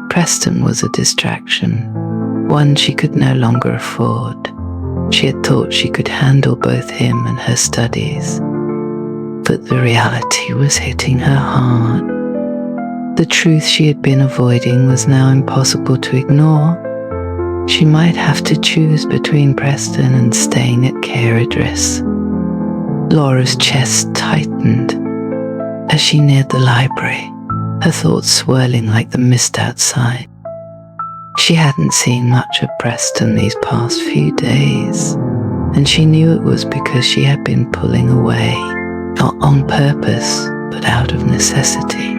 Preston was a distraction, one she could no longer afford. She had thought she could handle both him and her studies, but the reality was hitting her hard. The truth she had been avoiding was now impossible to ignore. She might have to choose between Preston and staying at Caer Idris. Laura's chest tightened as she neared the library, her thoughts swirling like the mist outside. She hadn't seen much of Preston these past few days, and she knew it was because she had been pulling away, not on purpose, but out of necessity.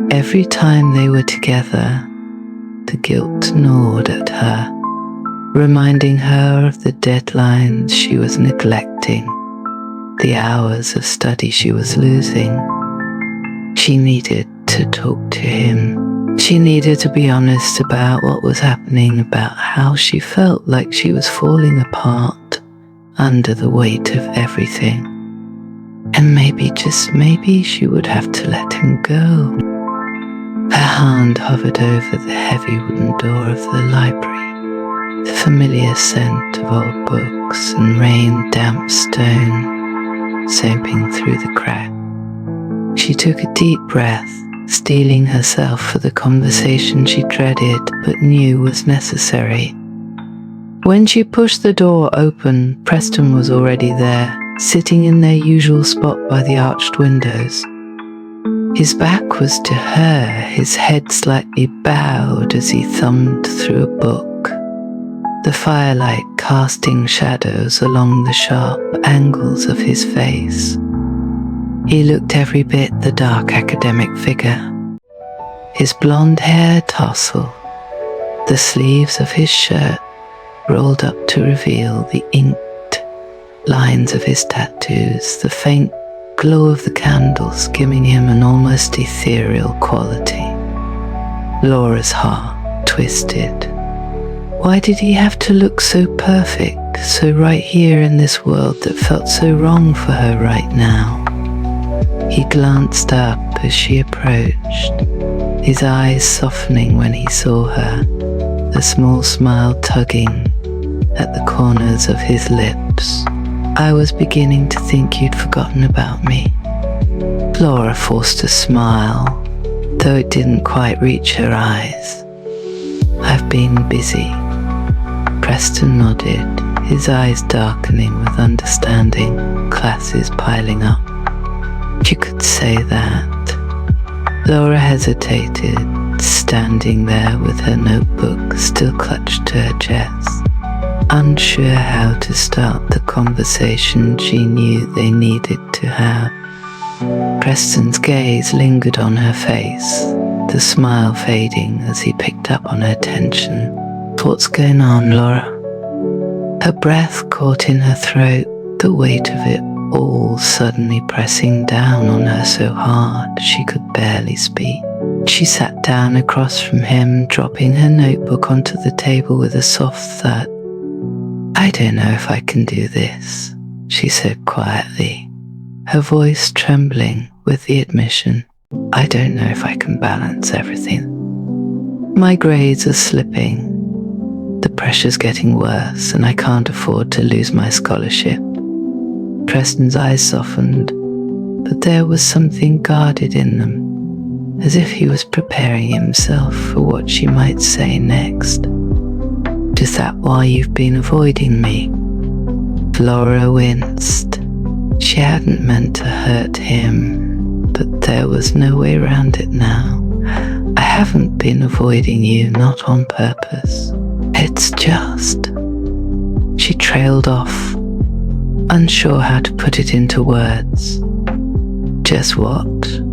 Every time they were together, the guilt gnawed at her, reminding her of the deadlines she was neglecting, the hours of study she was losing. She needed to talk to him. She needed to be honest about what was happening, about how she felt like she was falling apart under the weight of everything. And maybe, just maybe, she would have to let him go. Her hand hovered over the heavy wooden door of the library, the familiar scent of old books and rain-damp stone soaping through the crack. She took a deep breath, steeling herself for the conversation she dreaded but knew was necessary. When she pushed the door open, Preston was already there, sitting in their usual spot by the arched windows. His back was to her, his head slightly bowed as he thumbed through a book, the firelight casting shadows along the sharp angles of his face. He looked every bit the dark academic figure. His blonde hair tousled, the sleeves of his shirt rolled up to reveal the inked lines of his tattoos, the faint glow of the candles giving him an almost ethereal quality. Laura's heart twisted. Why did he have to look so perfect, so right here in this world that felt so wrong for her right now? He glanced up as she approached, his eyes softening when he saw her, the small smile tugging at the corners of his lips. I was beginning to think you'd forgotten about me. Laura forced a smile, though it didn't quite reach her eyes. I've been busy. Preston nodded, his eyes darkening with understanding, classes piling up. You could say that. Laura hesitated, standing there with her notebook still clutched to her chest, unsure how to start the conversation she knew they needed to have. Preston's gaze lingered on her face, the smile fading as he picked up on her tension. What's going on, Laura? Her breath caught in her throat, the weight of it all suddenly pressing down on her so hard she could barely speak. She sat down across from him, dropping her notebook onto the table with a soft thud. I don't know if I can do this, she said quietly, her voice trembling with the admission. I don't know if I can balance everything. My grades are slipping. The pressure's getting worse, and I can't afford to lose my scholarship. Preston's eyes softened, but there was something guarded in them, as if he was preparing himself for what she might say next. Is that why you've been avoiding me? Laura winced. She hadn't meant to hurt him, but there was no way around it now. I haven't been avoiding you, not on purpose. It's just... She trailed off, unsure how to put it into words. Just what?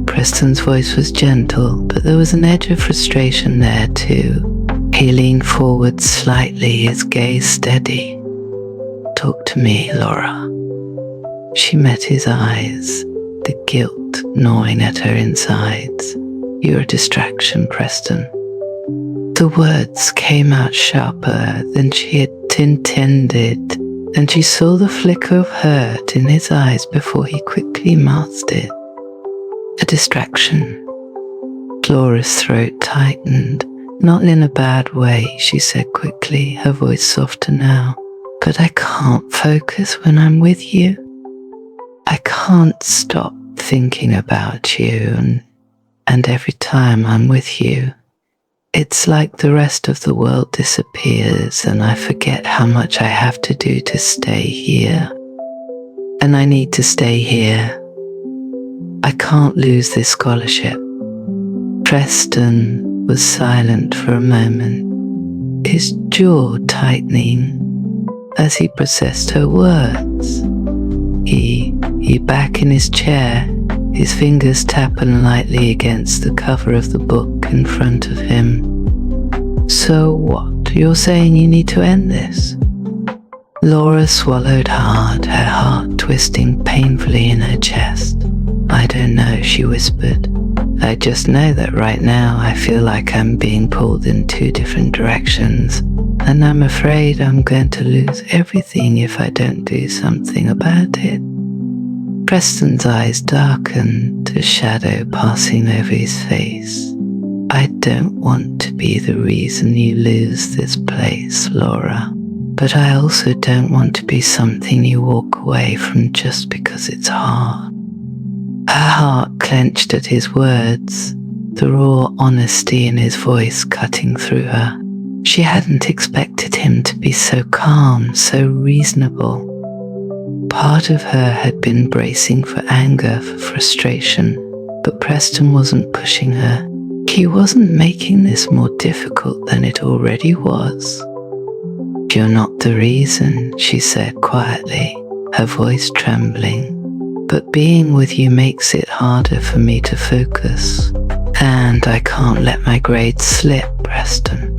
Preston's voice was gentle, but there was an edge of frustration there too. He leaned forward slightly, his gaze steady. Talk to me, Laura. She met his eyes, the guilt gnawing at her insides. You're a distraction, Preston. The words came out sharper than she had intended, and she saw the flicker of hurt in his eyes before he quickly mouthed it. A distraction. Laura's throat tightened. Not in a bad way, she said quickly, her voice softer now. But I can't focus when I'm with you. I can't stop thinking about you, and every time I'm with you, it's like the rest of the world disappears and I forget how much I have to do to stay here. And I need to stay here. I can't lose this scholarship. Preston was silent for a moment, his jaw tightening as he processed her words. He back in his chair, his fingers tapping lightly against the cover of the book in front of him. So what? You're saying you need to end this? Laura swallowed hard, her heart twisting painfully in her chest. I don't know, she whispered. I just know that right now I feel like I'm being pulled in two different directions, and I'm afraid I'm going to lose everything if I don't do something about it. Preston's eyes darkened, a shadow passing over his face. I don't want to be the reason you lose this place, Laura, but I also don't want to be something you walk away from just because it's hard. Her heart clenched at his words, the raw honesty in his voice cutting through her. She hadn't expected him to be so calm, so reasonable. Part of her had been bracing for anger, for frustration, but Preston wasn't pushing her. He wasn't making this more difficult than it already was. You're not the reason, she said quietly, her voice trembling. But being with you makes it harder for me to focus. And I can't let my grades slip, Preston.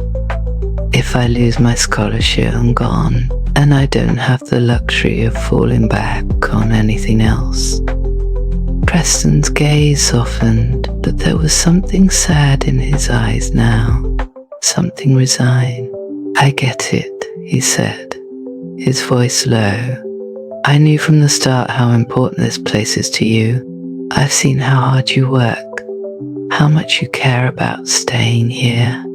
If I lose my scholarship, I'm gone, and I don't have the luxury of falling back on anything else. Preston's gaze softened, but there was something sad in his eyes now, something resigned. I get it, he said, his voice low. I knew from the start how important this place is to you. I've seen how hard you work, how much you care about staying here.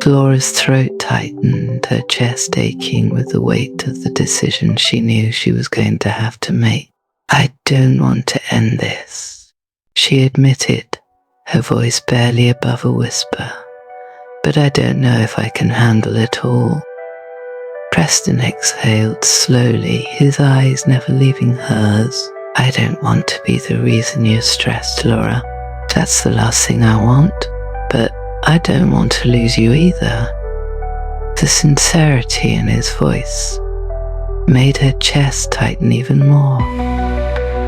Laura's throat tightened, her chest aching with the weight of the decision she knew she was going to have to make. I don't want to end this, she admitted, her voice barely above a whisper. But I don't know if I can handle it all. Preston exhaled slowly, his eyes never leaving hers. I don't want to be the reason you're stressed, Laura. That's the last thing I want, but I don't want to lose you either. The sincerity in his voice made her chest tighten even more.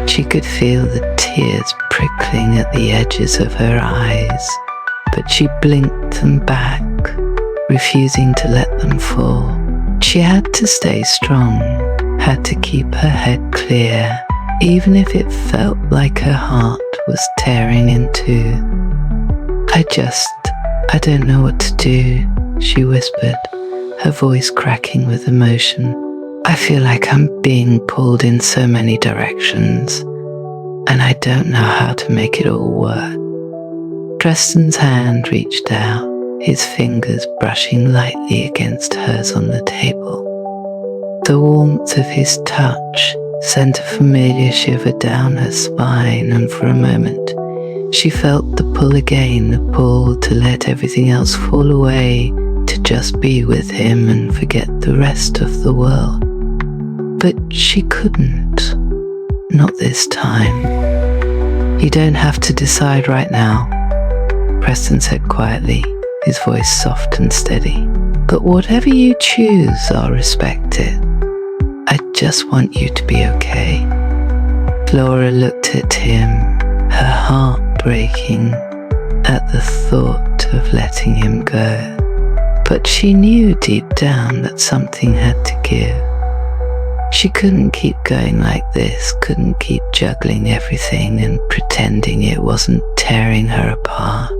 She could feel the tears prickling at the edges of her eyes, but she blinked them back, refusing to let them fall. She had to stay strong, had to keep her head clear, even if it felt like her heart was tearing in two. I don't know what to do, she whispered, her voice cracking with emotion. I feel like I'm being pulled in so many directions, and I don't know how to make it all work. Preston's hand reached out, his fingers brushing lightly against hers on the table. The warmth of his touch sent a familiar shiver down her spine, and for a moment she felt the pull again, the pull to let everything else fall away, to just be with him and forget the rest of the world. But she couldn't. Not this time. You don't have to decide right now, Preston said quietly, his voice soft and steady. But whatever you choose, I'll respect it. I just want you to be okay. Laura looked at him, her heart breaking at the thought of letting him go. But she knew deep down that something had to give. She couldn't keep going like this, couldn't keep juggling everything and pretending it wasn't tearing her apart.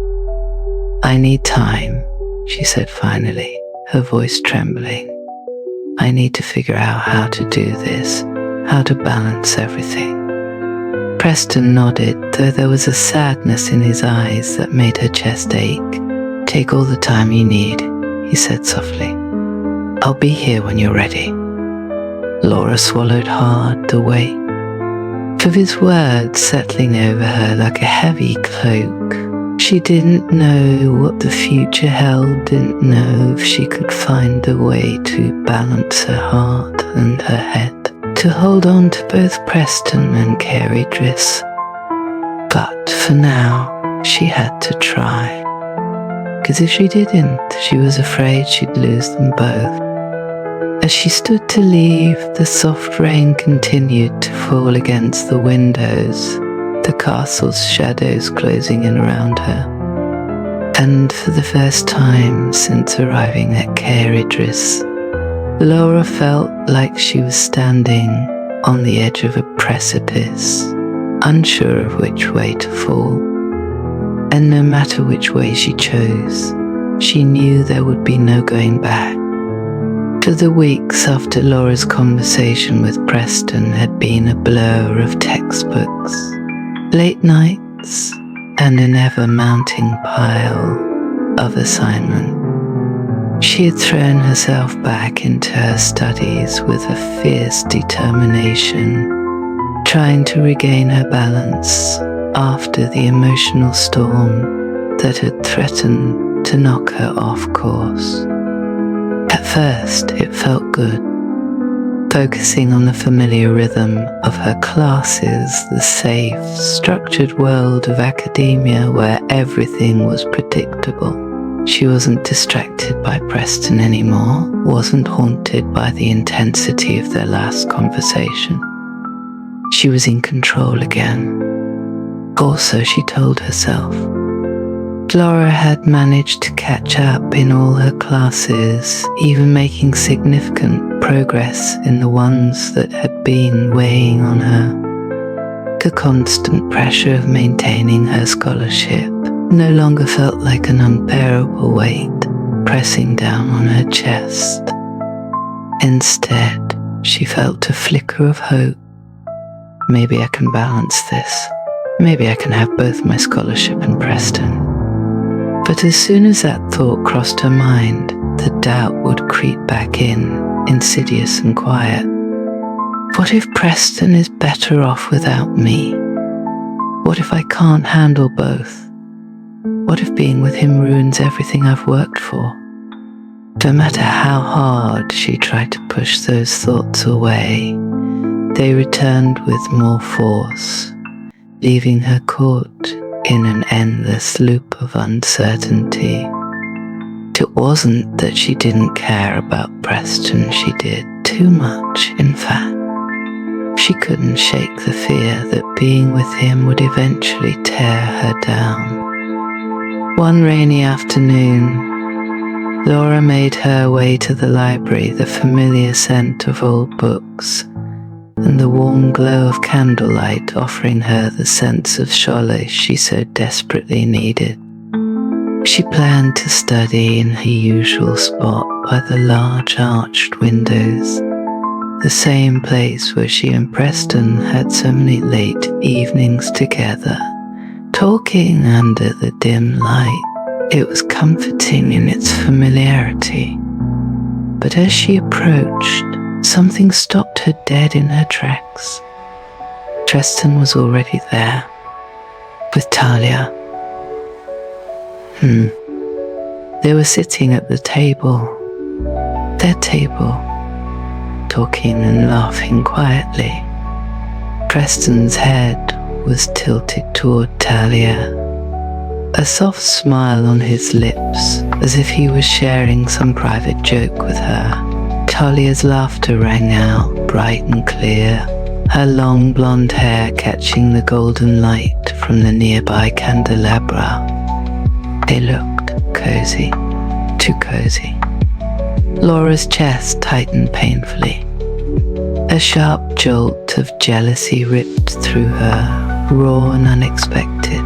I need time, she said finally, her voice trembling. I need to figure out how to do this, how to balance everything. Preston nodded, though there was a sadness in his eyes that made her chest ache. Take all the time you need, he said softly. I'll be here when you're ready. Laura swallowed hard, the weight of his words settling over her like a heavy cloak. She didn't know what the future held, didn't know if she could find a way to balance her heart and her head, to hold on to both Preston and Caer Idris. But for now, she had to try. Because if she didn't, she was afraid she'd lose them both. As she stood to leave, the soft rain continued to fall against the windows, the castle's shadows closing in around her. And for the first time since arriving at Caer Idris, Laura felt like she was standing on the edge of a precipice, unsure of which way to fall. And no matter which way she chose, she knew there would be no going back. For the weeks after Laura's conversation with Preston had been a blur of textbooks, late nights, and an ever-mounting pile of assignments. She had thrown herself back into her studies with a fierce determination, trying to regain her balance after the emotional storm that had threatened to knock her off course. At first, it felt good, focusing on the familiar rhythm of her classes, the safe, structured world of academia where everything was predictable. She wasn't distracted by Preston anymore, wasn't haunted by the intensity of their last conversation. She was in control again. Also, she told herself. Laura had managed to catch up in all her classes, even making significant progress in the ones that had been weighing on her. The constant pressure of maintaining her scholarship no longer felt like an unbearable weight pressing down on her chest. Instead, she felt a flicker of hope. Maybe I can balance this. Maybe I can have both my scholarship and Preston. But as soon as that thought crossed her mind, the doubt would creep back in, insidious and quiet. What if Preston is better off without me? What if I can't handle both? What if being with him ruins everything I've worked for? No matter how hard she tried to push those thoughts away, they returned with more force, leaving her caught in an endless loop of uncertainty. It wasn't that she didn't care about Preston, she did too much, in fact. She couldn't shake the fear that being with him would eventually tear her down. One rainy afternoon, Laura made her way to the library, the familiar scent of old books and the warm glow of candlelight offering her the sense of solace she so desperately needed. She planned to study in her usual spot by the large arched windows, the same place where she and Preston had so many late evenings together, talking under the dim light. It was comforting in its familiarity. But as she approached, something stopped her dead in her tracks. Preston was already there, with Talia. They were sitting at the table, their table, talking and laughing quietly. Preston's head was tilted toward Talia, a soft smile on his lips, as if he was sharing some private joke with her. Talia's laughter rang out, bright and clear, her long blonde hair catching the golden light from the nearby candelabra. They looked cozy, too cozy. Laura's chest tightened painfully. A sharp jolt of jealousy ripped through her, raw and unexpected.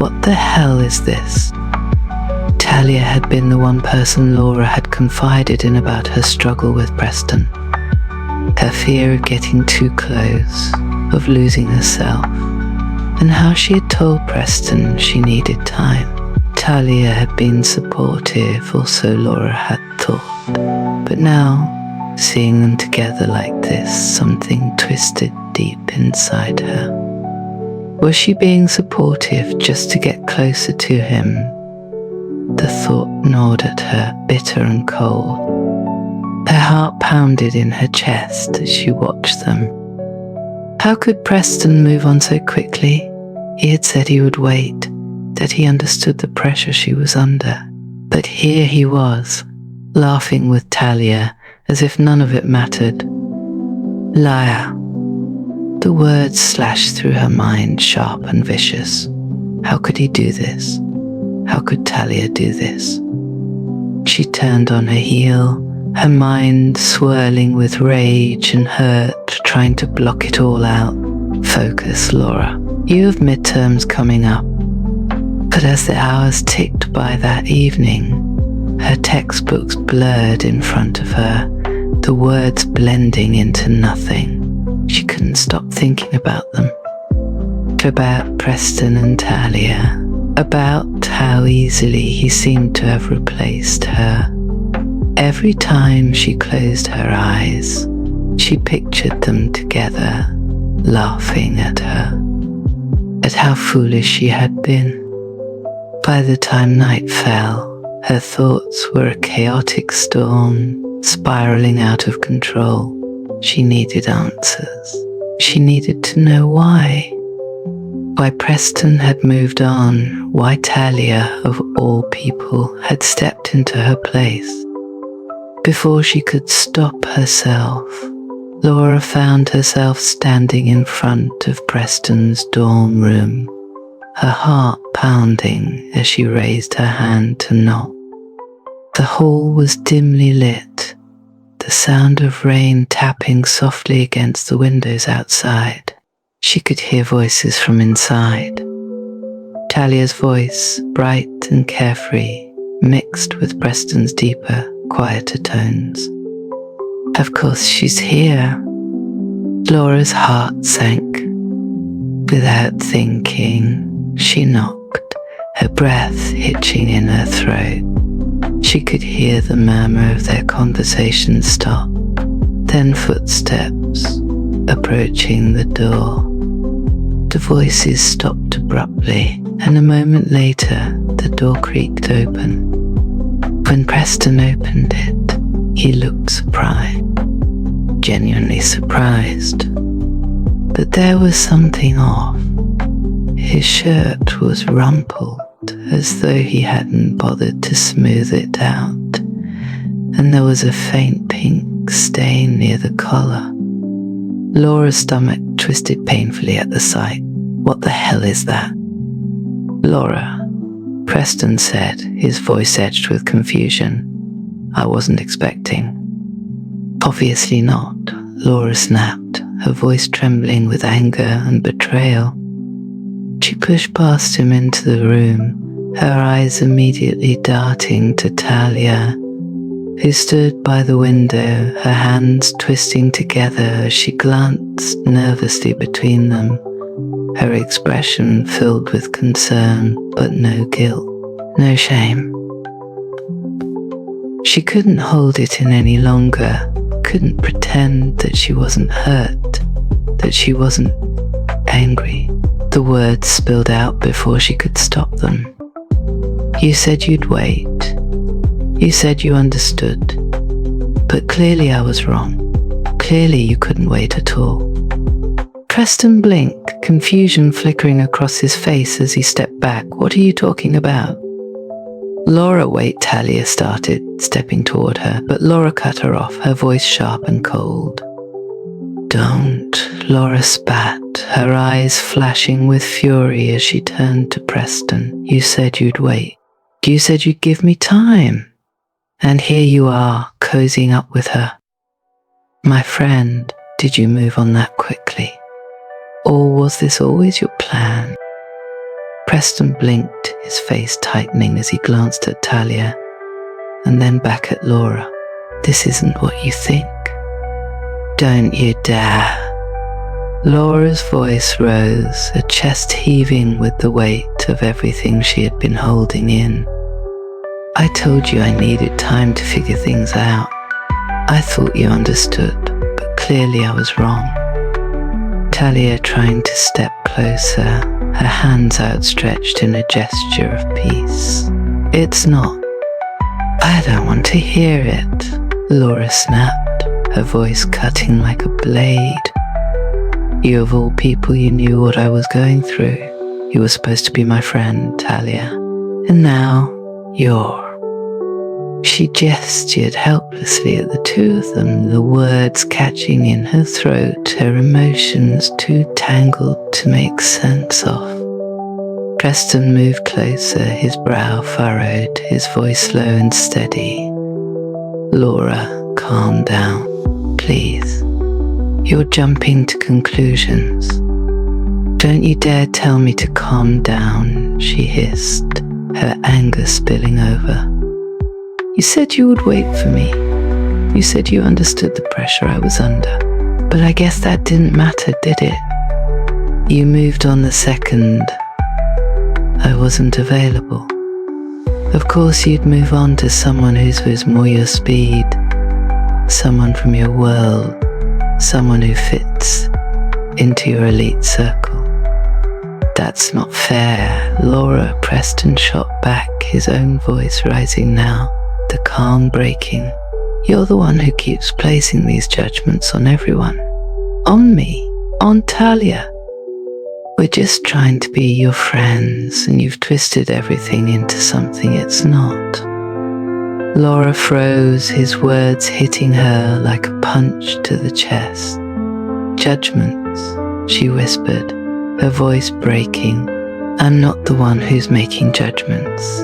What the hell is this? Talia had been the one person Laura had confided in about her struggle with Preston. Her fear of getting too close, of losing herself, and how she had told Preston she needed time. Talia had been supportive, or so Laura had thought. But now, seeing them together like this, something twisted deep inside her. Was she being supportive just to get closer to him? The thought gnawed at her, bitter and cold. Her heart pounded in her chest as she watched them. How could Preston move on so quickly? He had said he would wait, that he understood the pressure she was under. But here he was, laughing with Talia, as if none of it mattered. Liar. The words slashed through her mind, sharp and vicious. How could he do this? How could Talia do this? She turned on her heel, her mind swirling with rage and hurt, trying to block it all out. Focus, Laura. You have midterms coming up. But as the hours ticked by that evening, her textbooks blurred in front of her, the words blending into nothing. She couldn't stop thinking about them. About Preston and Talia. About how easily he seemed to have replaced her. Every time she closed her eyes, she pictured them together, laughing at her, at how foolish she had been. By the time night fell, her thoughts were a chaotic storm, spiraling out of control. She needed answers. She needed to know why. Why Preston had moved on, why Talia, of all people, had stepped into her place. Before she could stop herself, Laura found herself standing in front of Preston's dorm room, her heart pounding as she raised her hand to knock. The hall was dimly lit, the sound of rain tapping softly against the windows outside. She could hear voices from inside. Talia's voice, bright and carefree, mixed with Preston's deeper, quieter tones. Of course she's here. Laura's heart sank. Without thinking, she knocked, her breath hitching in her throat. She could hear the murmur of their conversation stop, then footsteps approaching the door. The voices stopped abruptly, and a moment later the door creaked open. When Preston opened it, he looked surprised, genuinely surprised. But there was something off. His shirt was rumpled, as though he hadn't bothered to smooth it out, and there was a faint pink stain near the collar. Laura's stomach twisted painfully at the sight. What the hell is that? Laura, Preston said, his voice edged with confusion. I wasn't expecting. Obviously not, Laura snapped, her voice trembling with anger and betrayal. She pushed past him into the room, her eyes immediately darting to Talia, who stood by the window, her hands twisting together as she glanced nervously between them, her expression filled with concern but no guilt, no shame. She couldn't hold it in any longer, couldn't pretend that she wasn't hurt, that she wasn't angry. The words spilled out before she could stop them. You said you'd wait. You said you understood. But clearly I was wrong. Clearly you couldn't wait at all. Preston blinked, confusion flickering across his face as he stepped back. What are you talking about? Laura, wait, Talia started, stepping toward her, but Laura cut her off, her voice sharp and cold. Don't, Laura spat, her eyes flashing with fury as she turned to Preston. You said you'd wait. You said you'd give me time. And here you are, cozying up with her. My friend, did you move on that quickly? Or was this always your plan? Preston blinked, his face tightening as he glanced at Talia, and then back at Laura. This isn't what you think. Don't you dare. Laura's voice rose, her chest heaving with the weight of everything she had been holding in. I told you I needed time to figure things out. I thought you understood, but clearly I was wrong. Talia trying to step closer, her hands outstretched in a gesture of peace. It's not. I don't want to hear it, Laura snapped, her voice cutting like a blade. You of all people, you knew what I was going through. You were supposed to be my friend, Talia. And now, you're. She gestured helplessly at the two of them, the words catching in her throat, her emotions too tangled to make sense of. Preston moved closer, his brow furrowed, his voice low and steady. Laura, calm down, please. You're jumping to conclusions. Don't you dare tell me to calm down, she hissed, her anger spilling over. You said you would wait for me. You said you understood the pressure I was under. But I guess that didn't matter, did it? You moved on the second I wasn't available. Of course you'd move on to someone who was more your speed, someone from your world, someone who fits into your elite circle. That's not fair, Laura. Preston shot back, his own voice rising now, the calm breaking. You're the one who keeps placing these judgments on everyone. On me, on Talia. We're just trying to be your friends, and you've twisted everything into something it's not. Laura froze, his words hitting her like a punch to the chest. Judgments, she whispered, her voice breaking. I'm not the one who's making judgments.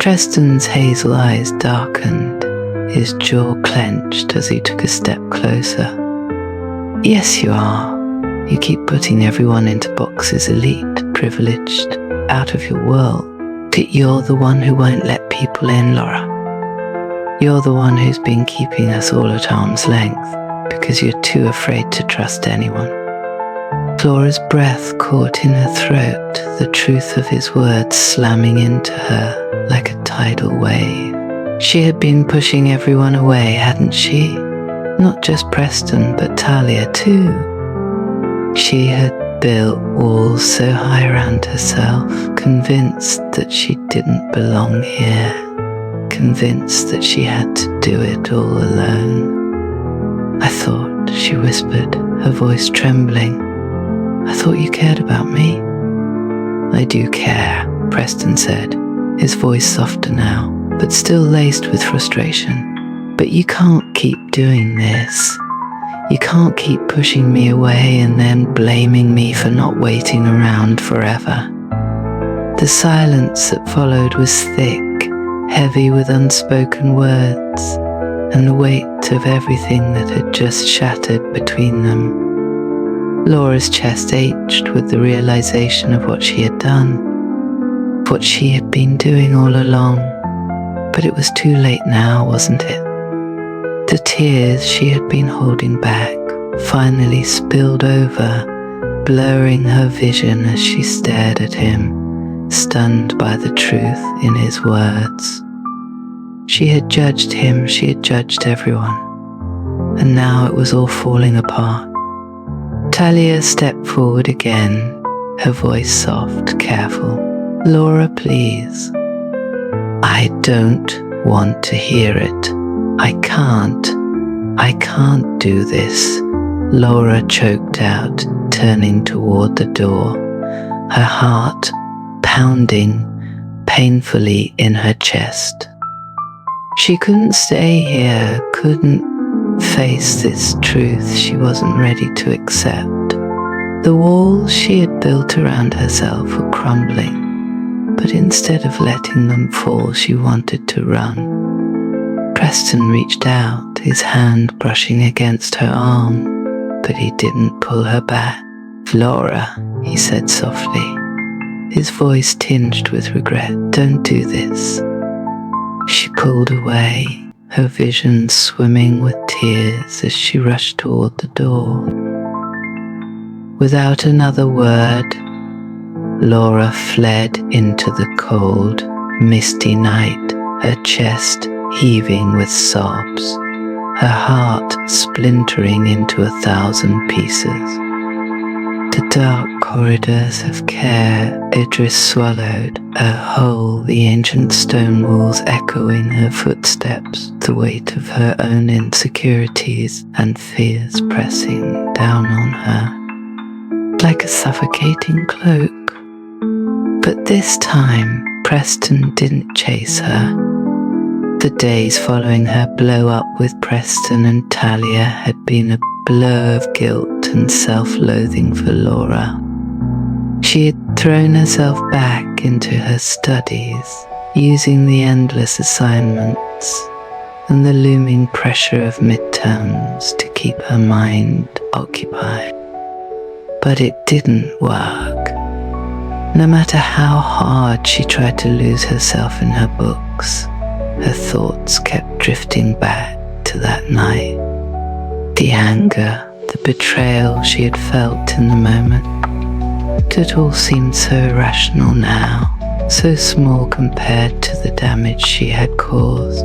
Preston's hazel eyes darkened, his jaw clenched as he took a step closer. Yes, you are. You keep putting everyone into boxes, elite, privileged, out of your world. But you're the one who won't let people in, Laura. You're the one who's been keeping us all at arm's length because you're too afraid to trust anyone. Laura's breath caught in her throat, the truth of his words slamming into her like a tidal wave. She had been pushing everyone away, hadn't she? Not just Preston, but Talia too. She had built walls so high around herself, convinced that she didn't belong here, convinced that she had to do it all alone. I thought, she whispered, her voice trembling, I thought you cared about me. I do care, Preston said, his voice softer now, but still laced with frustration. But you can't keep doing this. You can't keep pushing me away and then blaming me for not waiting around forever. The silence that followed was thick, heavy with unspoken words and the weight of everything that had just shattered between them. Laura's chest ached with the realization of what she had done, what she had been doing all along. But it was too late now, wasn't it? The tears she had been holding back finally spilled over, blurring her vision as she stared at him, stunned by the truth in his words. She had judged him, she had judged everyone, and now it was all falling apart. Talia stepped forward again, her voice soft, careful. "Laura, please." "I don't want to hear it. I can't do this," Laura choked out, turning toward the door, her heart pounding painfully in her chest. She couldn't stay here, couldn't face this truth she wasn't ready to accept. The walls she had built around herself were crumbling, but instead of letting them fall, she wanted to run. Preston reached out, his hand brushing against her arm, but he didn't pull her back. "Laura," he said softly, his voice tinged with regret, "don't do this." She pulled away, her vision swimming with tears as she rushed toward the door. Without another word, Laura fled into the cold, misty night, her chest heaving with sobs, her heart splintering into 1,000 pieces. The dark corridors of Caer Idris swallowed her whole, the ancient stone walls echoing her footsteps, the weight of her own insecurities and fears pressing down on her like a suffocating cloak. But this time, Preston didn't chase her. The days following her blow up with Preston and Talia had been a blur of guilt and self-loathing for Laura. She had thrown herself back into her studies, using the endless assignments and the looming pressure of midterms to keep her mind occupied. But it didn't work. No matter how hard she tried to lose herself in her books, her thoughts kept drifting back to that night. The anger, the betrayal she had felt in the moment. It all seemed so irrational now, so small compared to the damage she had caused.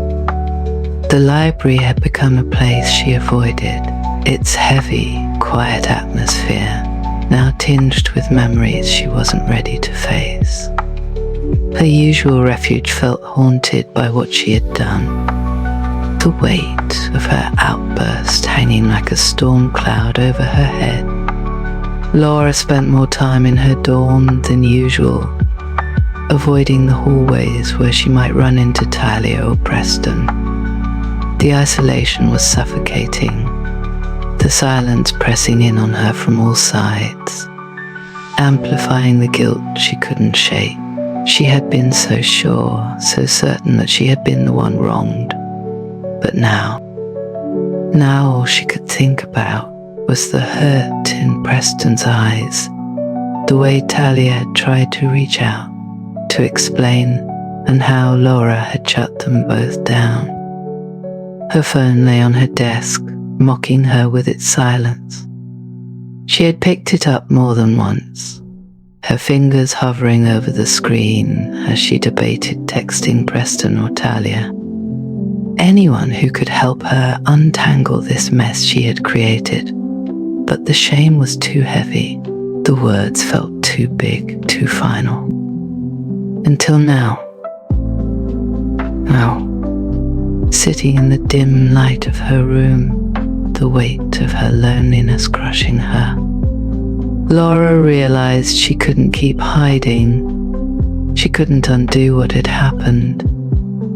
The library had become a place she avoided, its heavy, quiet atmosphere now tinged with memories she wasn't ready to face. Her usual refuge felt haunted by what she had done. The weight of her outburst hanging like a storm cloud over her head. Laura spent more time in her dorm than usual, avoiding the hallways where she might run into Talia or Preston. The isolation was suffocating, the silence pressing in on her from all sides, amplifying the guilt she couldn't shake. She had been so sure, so certain that she had been the one wronged. But now all she could think about was the hurt in Preston's eyes, the way Talia had tried to reach out, to explain, and how Laura had shut them both down. Her phone lay on her desk, mocking her with its silence. She had picked it up more than once, her fingers hovering over the screen as she debated texting Preston or Talia. Anyone who could help her untangle this mess she had created. But the shame was too heavy. The words felt too big, too final. Until now. Sitting in the dim light of her room, the weight of her loneliness crushing her. Laura realized she couldn't keep hiding. She couldn't undo what had happened,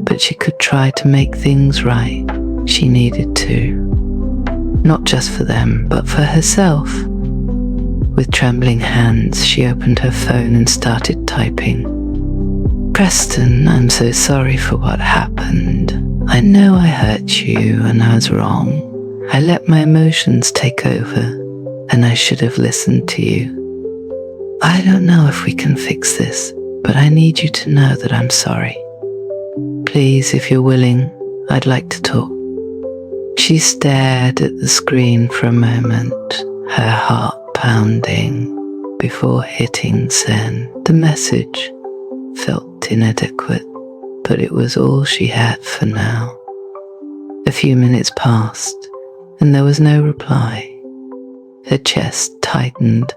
but she could try to make things right. She needed to. Not just for them, but for herself. With trembling hands, she opened her phone and started typing. Preston, I'm so sorry for what happened. I know I hurt you and I was wrong. I let my emotions take over and I should have listened to you. I don't know if we can fix this, but I need you to know that I'm sorry. Please, if you're willing, I'd like to talk. She stared at the screen for a moment, her heart pounding, before hitting send. The message felt inadequate, but it was all she had for now. A few minutes passed, and there was no reply. Her chest tightened,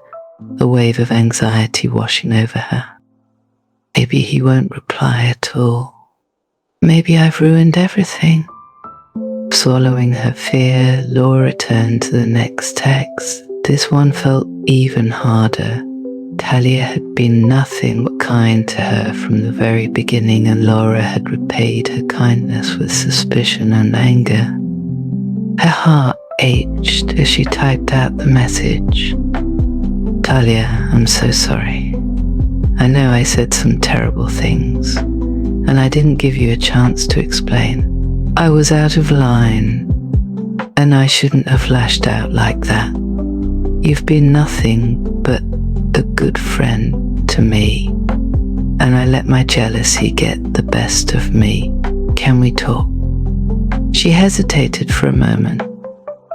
a wave of anxiety washing over her. Maybe he won't reply at all. Maybe I've ruined everything. Swallowing her fear, Laura turned to the next text. This one felt even harder. Talia had been nothing but kind to her from the very beginning, and Laura had repaid her kindness with suspicion and anger. Her heart ached as she typed out the message. Talia, I'm so sorry. I know I said some terrible things, and I didn't give you a chance to explain. I was out of line, and I shouldn't have lashed out like that. You've been nothing but a good friend to me, and I let my jealousy get the best of me. Can we talk? She hesitated for a moment,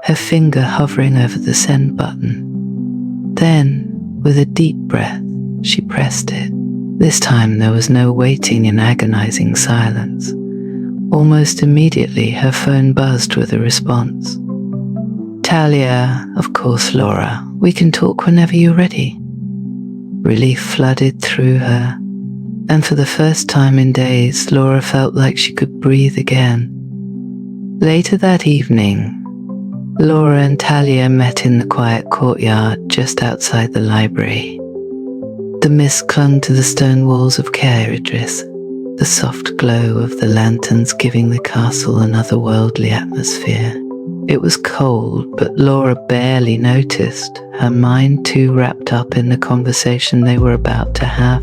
her finger hovering over the send button. Then, with a deep breath, she pressed it. This time there was no waiting in agonizing silence. Almost immediately, her phone buzzed with a response. Talia, of course, Laura. We can talk whenever you're ready. Relief flooded through her, and for the first time in days, Laura felt like she could breathe again. Later that evening, Laura and Talia met in the quiet courtyard just outside the library. The mist clung to the stone walls of Caer Idris, the soft glow of the lanterns giving the castle an otherworldly atmosphere. It was cold, but Laura barely noticed, her mind too wrapped up in the conversation they were about to have.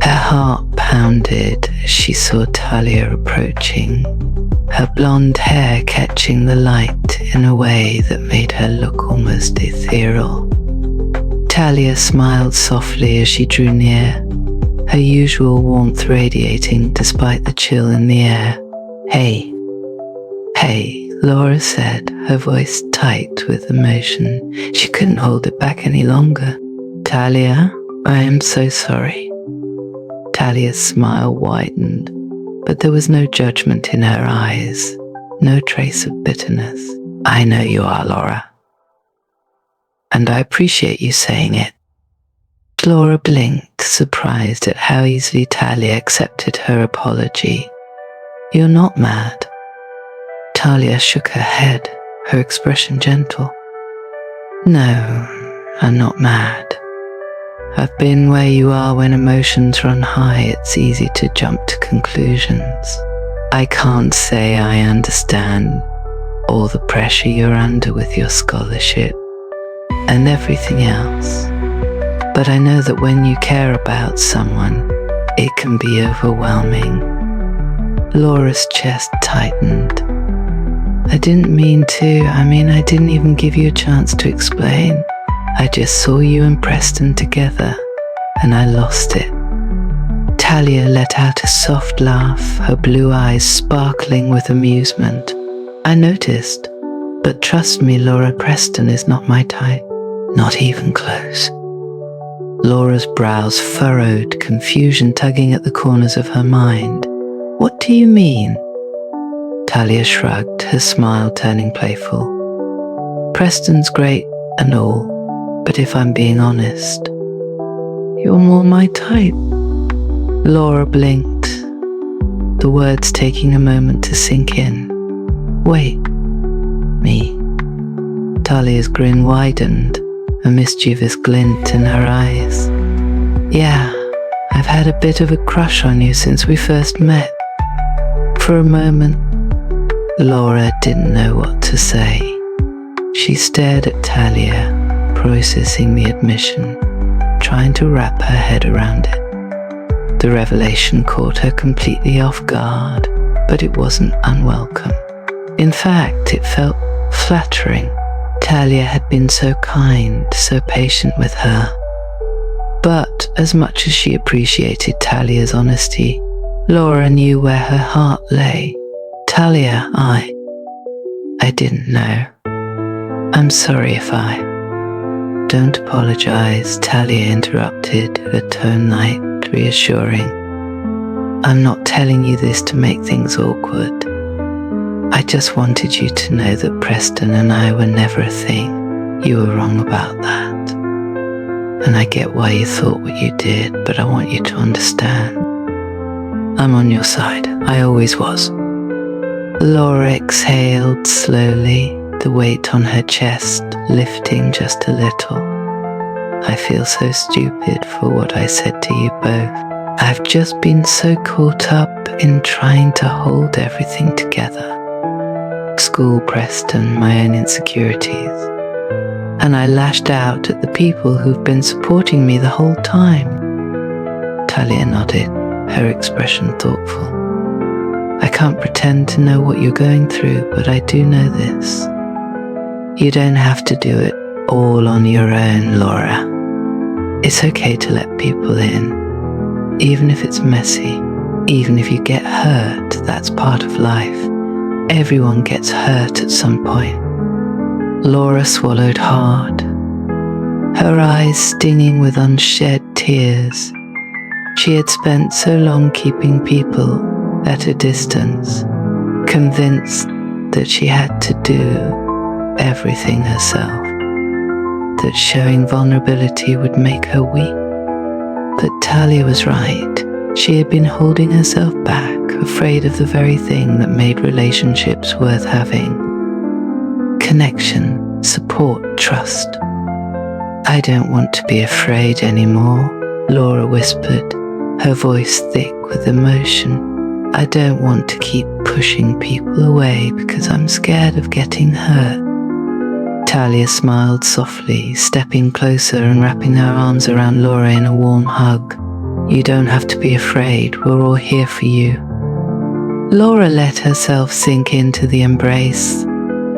Her heart pounded as she saw Talia approaching, her blonde hair catching the light in a way that made her look almost ethereal. Talia smiled softly as she drew near, her usual warmth radiating despite the chill in the air. Hey, Laura said, her voice tight with emotion. She couldn't hold it back any longer. Talia, I am so sorry. Talia's smile widened, but there was no judgment in her eyes, no trace of bitterness. I know you are, Laura. And I appreciate you saying it. Laura blinked, surprised at how easily Talia accepted her apology. You're not mad. Talia shook her head, her expression gentle. No, I'm not mad. I've been where you are when emotions run high. It's easy to jump to conclusions. I can't say I understand all the pressure you're under with your scholarship and everything else. But I know that when you care about someone, it can be overwhelming. Laura's chest tightened. I didn't mean to. I didn't even give you a chance to explain. I just saw you and Preston together, and I lost it. Talia let out a soft laugh, her blue eyes sparkling with amusement. I noticed, but trust me, Laura, Preston is not my type. Not even close. Laura's brows furrowed, confusion tugging at the corners of her mind. What do you mean? Talia shrugged, her smile turning playful. Preston's great and all, but if I'm being honest, you're more my type. Laura blinked, the words taking a moment to sink in. Wait, me? Talia's grin widened, a mischievous glint in her eyes. Yeah, I've had a bit of a crush on you since we first met. For a moment, Laura didn't know what to say. She stared at Talia, processing the admission, trying to wrap her head around it. The revelation caught her completely off guard, but it wasn't unwelcome. In fact, it felt flattering. Talia had been so kind, so patient with her. But as much as she appreciated Talia's honesty, Laura knew where her heart lay. Talia, I didn't know. I'm sorry if I... Don't apologize, Talia interrupted, her tone light, reassuring. I'm not telling you this to make things awkward. I just wanted you to know that Preston and I were never a thing. You were wrong about that. And I get why you thought what you did, but I want you to understand. I'm on your side. I always was. Laura exhaled slowly, the weight on her chest lifting just a little. I feel so stupid for what I said to you both. I've just been so caught up in trying to hold everything together. School, Preston, my own insecurities. And I lashed out at the people who've been supporting me the whole time. Talia nodded, her expression thoughtful. I can't pretend to know what you're going through, but I do know this. You don't have to do it all on your own, Laura. It's okay to let people in, even if it's messy, even if you get hurt, that's part of life. Everyone gets hurt at some point. Laura swallowed hard, her eyes stinging with unshed tears. She had spent so long keeping people at a distance, convinced that she had to do everything herself, that showing vulnerability would make her weak. But Talia was right. She had been holding herself back, afraid of the very thing that made relationships worth having. Connection, support, trust. I don't want to be afraid anymore, Laura whispered, her voice thick with emotion. I don't want to keep pushing people away because I'm scared of getting hurt. Talia smiled softly, stepping closer and wrapping her arms around Laura in a warm hug. You don't have to be afraid, we're all here for you. Laura let herself sink into the embrace,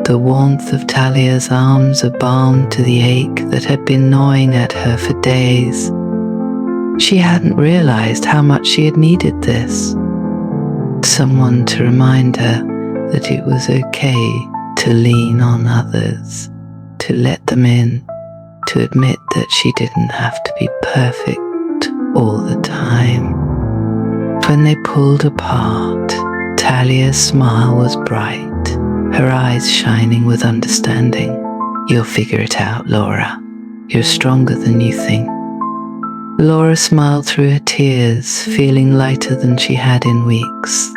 the warmth of Talia's arms a balm to the ache that had been gnawing at her for days. She hadn't realized how much she had needed this. Someone to remind her that it was okay to lean on others, to let them in, to admit that she didn't have to be perfect all the time. When they pulled apart, Talia's smile was bright, her eyes shining with understanding. You'll figure it out, Laura. You're stronger than you think. Laura smiled through her tears, feeling lighter than she had in weeks.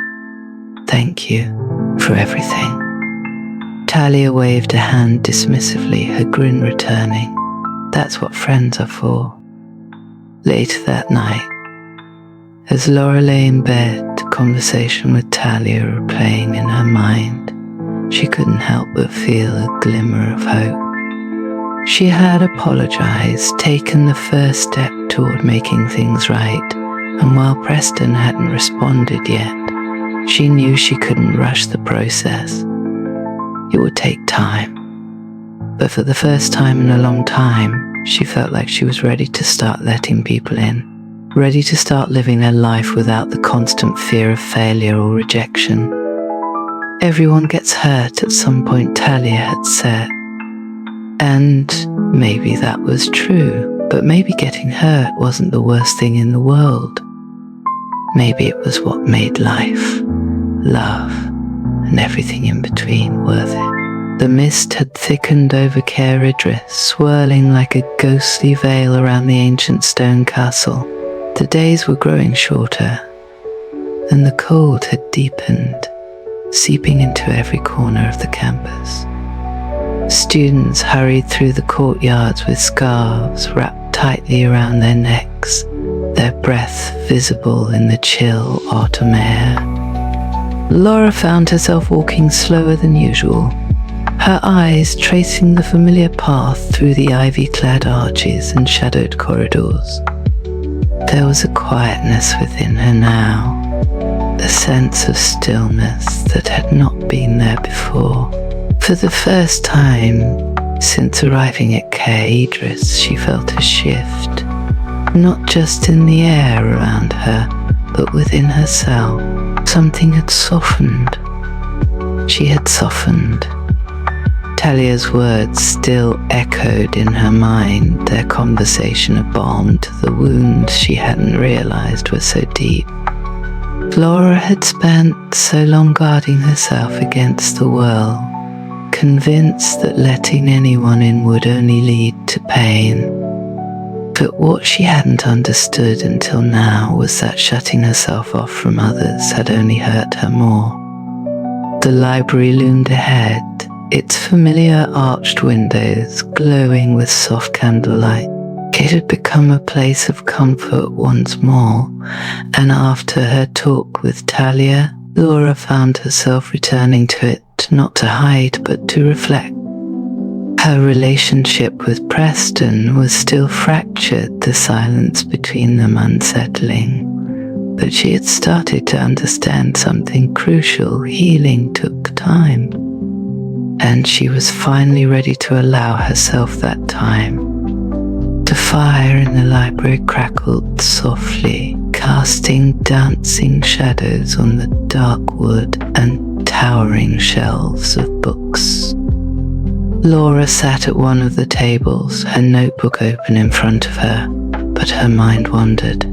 Thank you for everything. Talia waved a hand dismissively, her grin returning. That's what friends are for. Later that night, as Laura lay in bed, conversation with Talia replaying in her mind, she couldn't help but feel a glimmer of hope. She had apologized, taken the first step toward making things right, and while Preston hadn't responded yet, she knew she couldn't rush the process. It would take time. But for the first time in a long time, she felt like she was ready to start letting people in, ready to start living her life without the constant fear of failure or rejection. Everyone gets hurt at some point, Talia had said. And maybe that was true, but maybe getting hurt wasn't the worst thing in the world. Maybe it was what made life, love, and everything in between worth it. The mist had thickened over Caer Idris, swirling like a ghostly veil around the ancient stone castle. The days were growing shorter, and the cold had deepened, seeping into every corner of the campus. Students hurried through the courtyards with scarves wrapped tightly around their necks, their breath visible in the chill autumn air. Laura found herself walking slower than usual, her eyes tracing the familiar path through the ivy-clad arches and shadowed corridors. There was a quietness within her now, a sense of stillness that had not been there before. For the first time since arriving at Caer Idris, she felt a shift, not just in the air around her, but within herself. Something had softened. She had softened. Talia's words still echoed in her mind, their conversation a balm to the wounds she hadn't realized were so deep. Laura had spent so long guarding herself against the world, convinced that letting anyone in would only lead to pain. But what she hadn't understood until now was that shutting herself off from others had only hurt her more. The library loomed ahead, its familiar arched windows glowing with soft candlelight. It had become a place of comfort once more, and after her talk with Talia, Laura found herself returning to it, not to hide but to reflect. Her relationship with Preston was still fractured, the silence between them unsettling. But she had started to understand something crucial. Healing took time. And she was finally ready to allow herself that time. The fire in the library crackled softly, casting dancing shadows on the dark wood and towering shelves of books. Laura sat at one of the tables, her notebook open in front of her, but her mind wandered.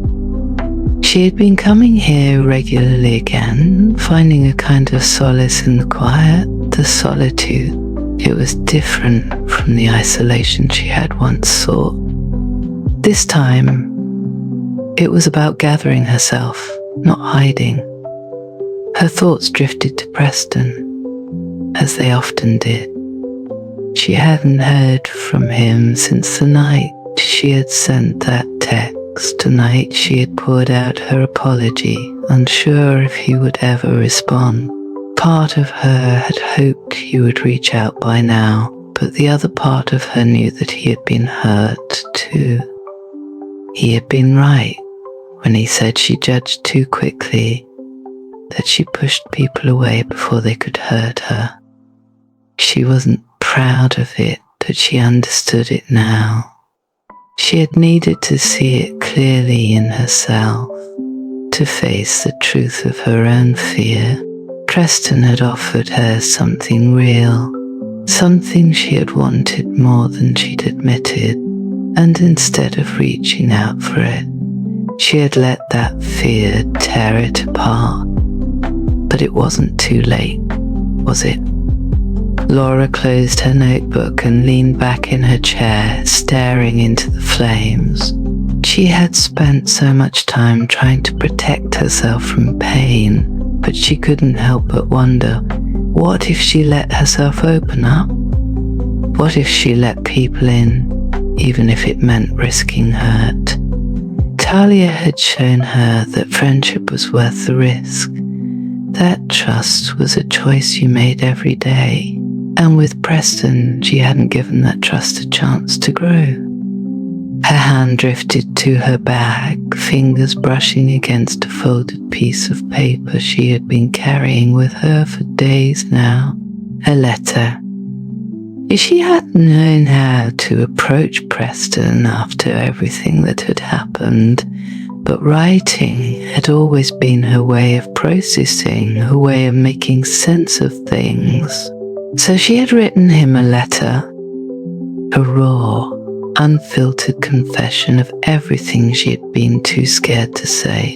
She had been coming here regularly again, finding a kind of solace in the quiet, the solitude. It was different from the isolation she had once sought. This time, it was about gathering herself, not hiding. Her thoughts drifted to Preston, as they often did. She hadn't heard from him since the night she had sent that text. Tonight she had poured out her apology, unsure if he would ever respond. Part of her had hoped he would reach out by now, but the other part of her knew that he had been hurt too. He had been right when he said she judged too quickly, that she pushed people away before they could hurt her. She wasn't proud of it, but she understood it now. She had needed to see it clearly in herself, to face the truth of her own fear. Preston had offered her something real, something she had wanted more than she'd admitted, and instead of reaching out for it, she had let that fear tear it apart. But it wasn't too late, was it? Laura closed her notebook and leaned back in her chair, staring into the flames. She had spent so much time trying to protect herself from pain, but she couldn't help but wonder, what if she let herself open up? What if she let people in, even if it meant risking hurt? Talia had shown her that friendship was worth the risk. That trust was a choice you made every day. And with Preston, she hadn't given that trust a chance to grow. Her hand drifted to her bag, fingers brushing against a folded piece of paper she had been carrying with her for days now. A letter. She hadn't known how to approach Preston after everything that had happened, but writing had always been her way of processing, her way of making sense of things. So she had written him a letter, a raw, unfiltered confession of everything she had been too scared to say.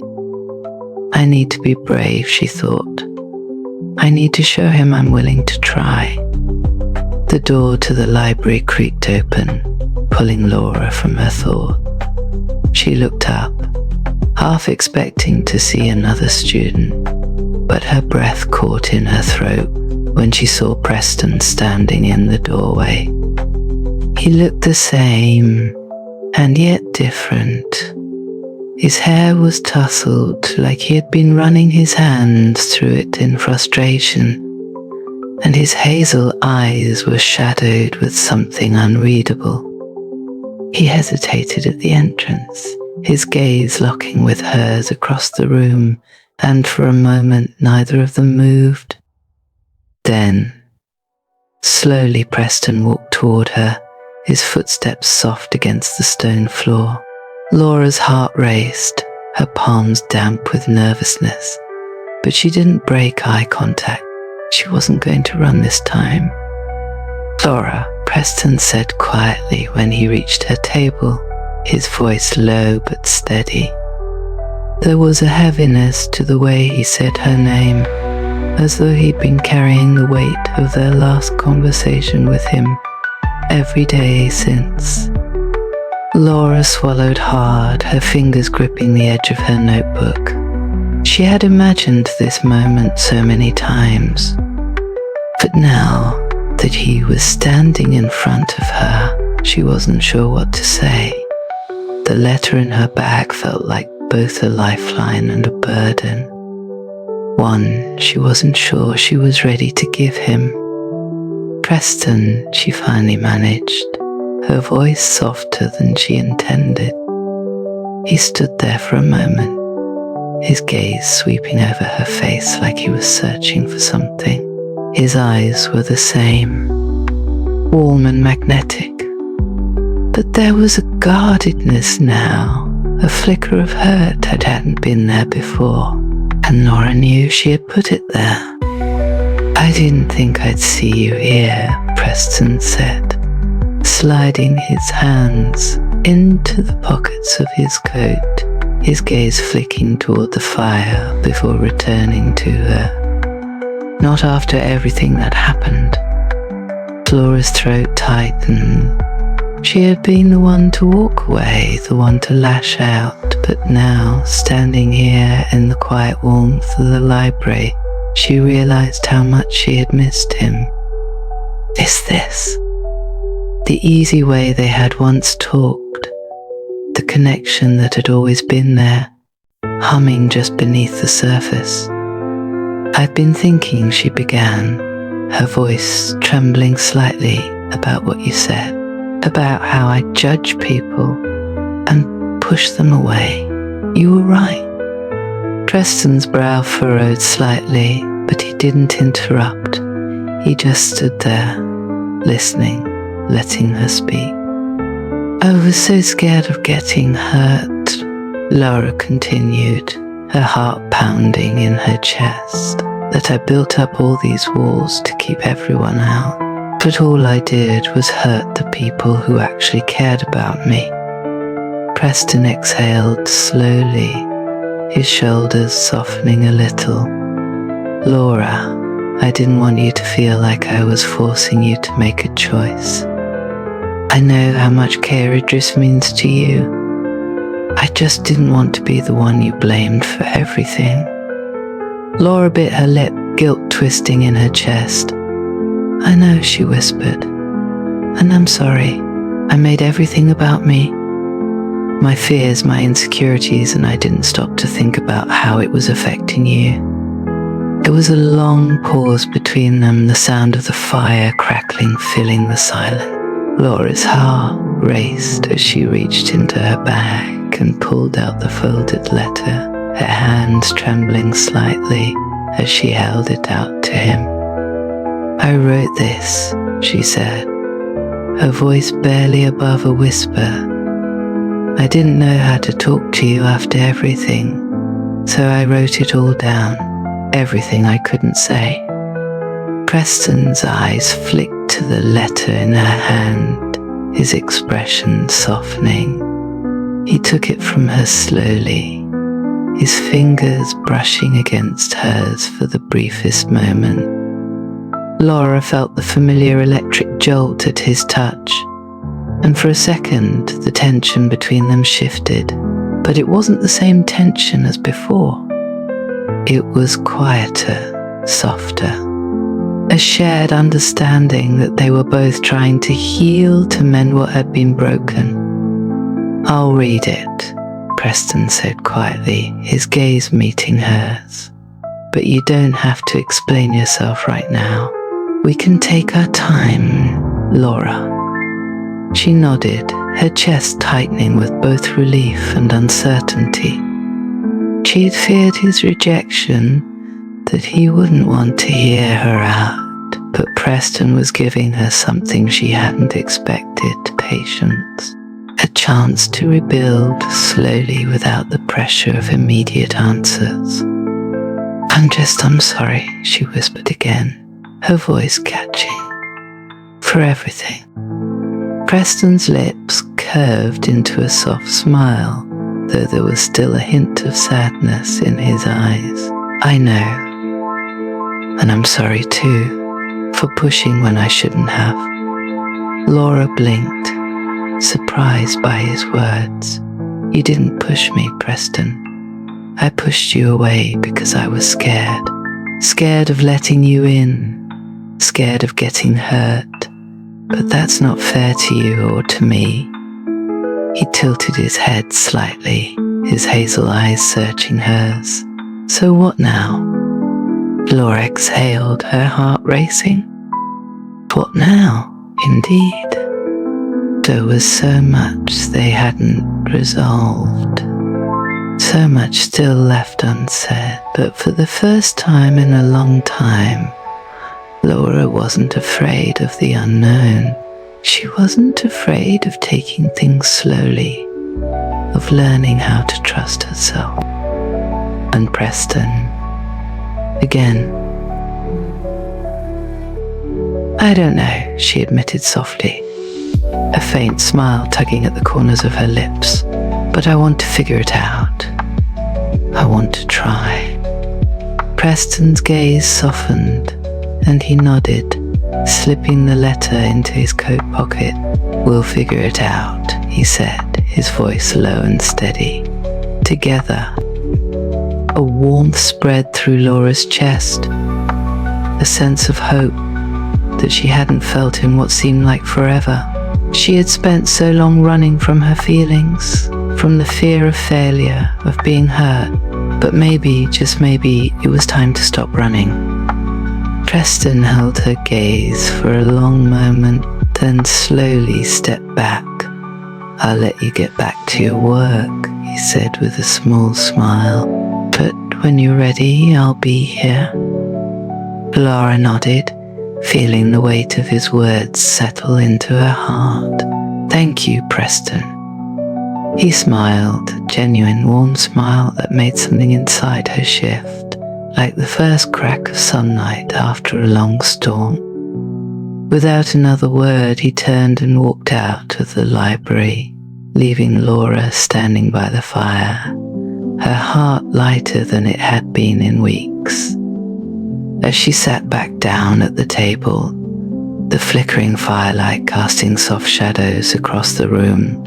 I need to be brave, she thought. I need to show him I'm willing to try. The door to the library creaked open, pulling Laura from her thought. She looked up, half expecting to see another student, but her breath caught in her throat when she saw Preston standing in the doorway. He looked the same, and yet different. His hair was tousled like he had been running his hands through it in frustration, and his hazel eyes were shadowed with something unreadable. He hesitated at the entrance. his gaze locking with hers across the room, and for a moment neither of them moved. Then, slowly Preston walked toward her, his footsteps soft against the stone floor. Laura's heart raced, her palms damp with nervousness, but she didn't break eye contact. She wasn't going to run this time. "Laura," Preston said quietly when he reached her table, his voice low but steady. There was a heaviness to the way he said her name, as though he'd been carrying the weight of their last conversation with him every day since. Laura swallowed hard, her fingers gripping the edge of her notebook. She had imagined this moment so many times, but now that he was standing in front of her, she wasn't sure what to say. The letter in her bag felt like both a lifeline and a burden. One she wasn't sure she was ready to give him. "Preston," she finally managed, her voice softer than she intended. He stood there for a moment, his gaze sweeping over her face like he was searching for something. His eyes were the same, warm and magnetic, but there was a guardedness now, a flicker of hurt that hadn't been there before, and Laura knew she had put it there. "I didn't think I'd see you here," Preston said, sliding his hands into the pockets of his coat, his gaze flicking toward the fire before returning to her. "Not after everything that happened." Laura's throat tightened. She had been the one to walk away, the one to lash out, but now, standing here in the quiet warmth of the library, she realized how much she had missed him. This? The easy way they had once talked, the connection that had always been there, humming just beneath the surface. "I've been thinking," she began, her voice trembling slightly, "about what you said, about how I judge people and push them away. You were right." Preston's brow furrowed slightly, but he didn't interrupt. He just stood there, listening, letting her speak. "I was so scared of getting hurt," Laura continued, her heart pounding in her chest, "that I built up all these walls to keep everyone out. But all I did was hurt the people who actually cared about me." Preston exhaled slowly, his shoulders softening a little. "Laura, I didn't want you to feel like I was forcing you to make a choice. I know how much Caer Idris means to you. I just didn't want to be the one you blamed for everything." Laura bit her lip, guilt twisting in her chest. "I know," she whispered, "and I'm sorry. I made everything about me. My fears, my insecurities, and I didn't stop to think about how it was affecting you." There was a long pause between them, the sound of the fire crackling filling the silence. Laura's heart raced as she reached into her bag and pulled out the folded letter, her hands trembling slightly as she held it out to him. "I wrote this," she said, her voice barely above a whisper. "I didn't know how to talk to you after everything, so I wrote it all down, everything I couldn't say." Preston's eyes flicked to the letter in her hand, his expression softening. He took it from her slowly, his fingers brushing against hers for the briefest moment. Laura felt the familiar electric jolt at his touch, and for a second the tension between them shifted, but it wasn't the same tension as before. It was quieter, softer, a shared understanding that they were both trying to heal, to mend what had been broken. "I'll read it," Preston said quietly, his gaze meeting hers. "But you don't have to explain yourself right now. We can take our time, Laura." She nodded, her chest tightening with both relief and uncertainty. She had feared his rejection, that he wouldn't want to hear her out, but Preston was giving her something she hadn't expected, patience. A chance to rebuild slowly without the pressure of immediate answers. I'm sorry, she whispered again, her voice catching. For everything. Preston's lips curved into a soft smile, though there was still a hint of sadness in his eyes. I know. And I'm sorry too, for pushing when I shouldn't have. Laura blinked, surprised by his words. You didn't push me, Preston. I pushed you away because I was scared. Scared of letting you in. Scared of getting hurt. But that's not fair to you or to me. He tilted his head slightly, his hazel eyes searching hers. So what now? Laura exhaled, her heart racing. What now, indeed? There was so much they hadn't resolved. So much still left unsaid, but for the first time in a long time, Laura wasn't afraid of the unknown. She wasn't afraid of taking things slowly, of learning how to trust herself. And Preston, again. I don't know, she admitted softly, a faint smile tugging at the corners of her lips. But I want to figure it out. I want to try. Preston's gaze softened, and he nodded, slipping the letter into his coat pocket. We'll figure it out, he said, his voice low and steady. Together. A warmth spread through Laura's chest, a sense of hope that she hadn't felt in what seemed like forever. She had spent so long running from her feelings, from the fear of failure, of being hurt, but maybe, just maybe, it was time to stop running. Preston held her gaze for a long moment, then slowly stepped back. I'll let you get back to your work, he said with a small smile. But when you're ready, I'll be here. Laura nodded, feeling the weight of his words settle into her heart. Thank you, Preston. He smiled, a genuine warm smile that made something inside her shift, like the first crack of sunlight after a long storm. Without another word, he turned and walked out of the library, leaving Laura standing by the fire, her heart lighter than it had been in weeks. As she sat back down at the table, the flickering firelight casting soft shadows across the room,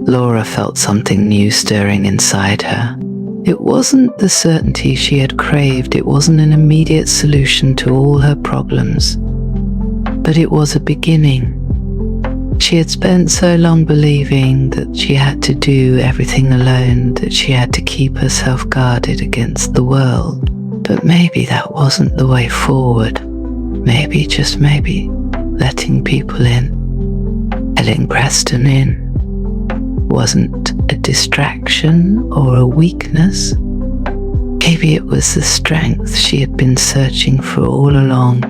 Laura felt something new stirring inside her. It wasn't the certainty she had craved, it wasn't an immediate solution to all her problems, but it was a beginning. She had spent so long believing that she had to do everything alone, that she had to keep herself guarded against the world. But maybe that wasn't the way forward. Maybe, just maybe, letting people in, letting Preston in, wasn't a distraction or a weakness. Maybe it was the strength she had been searching for all along.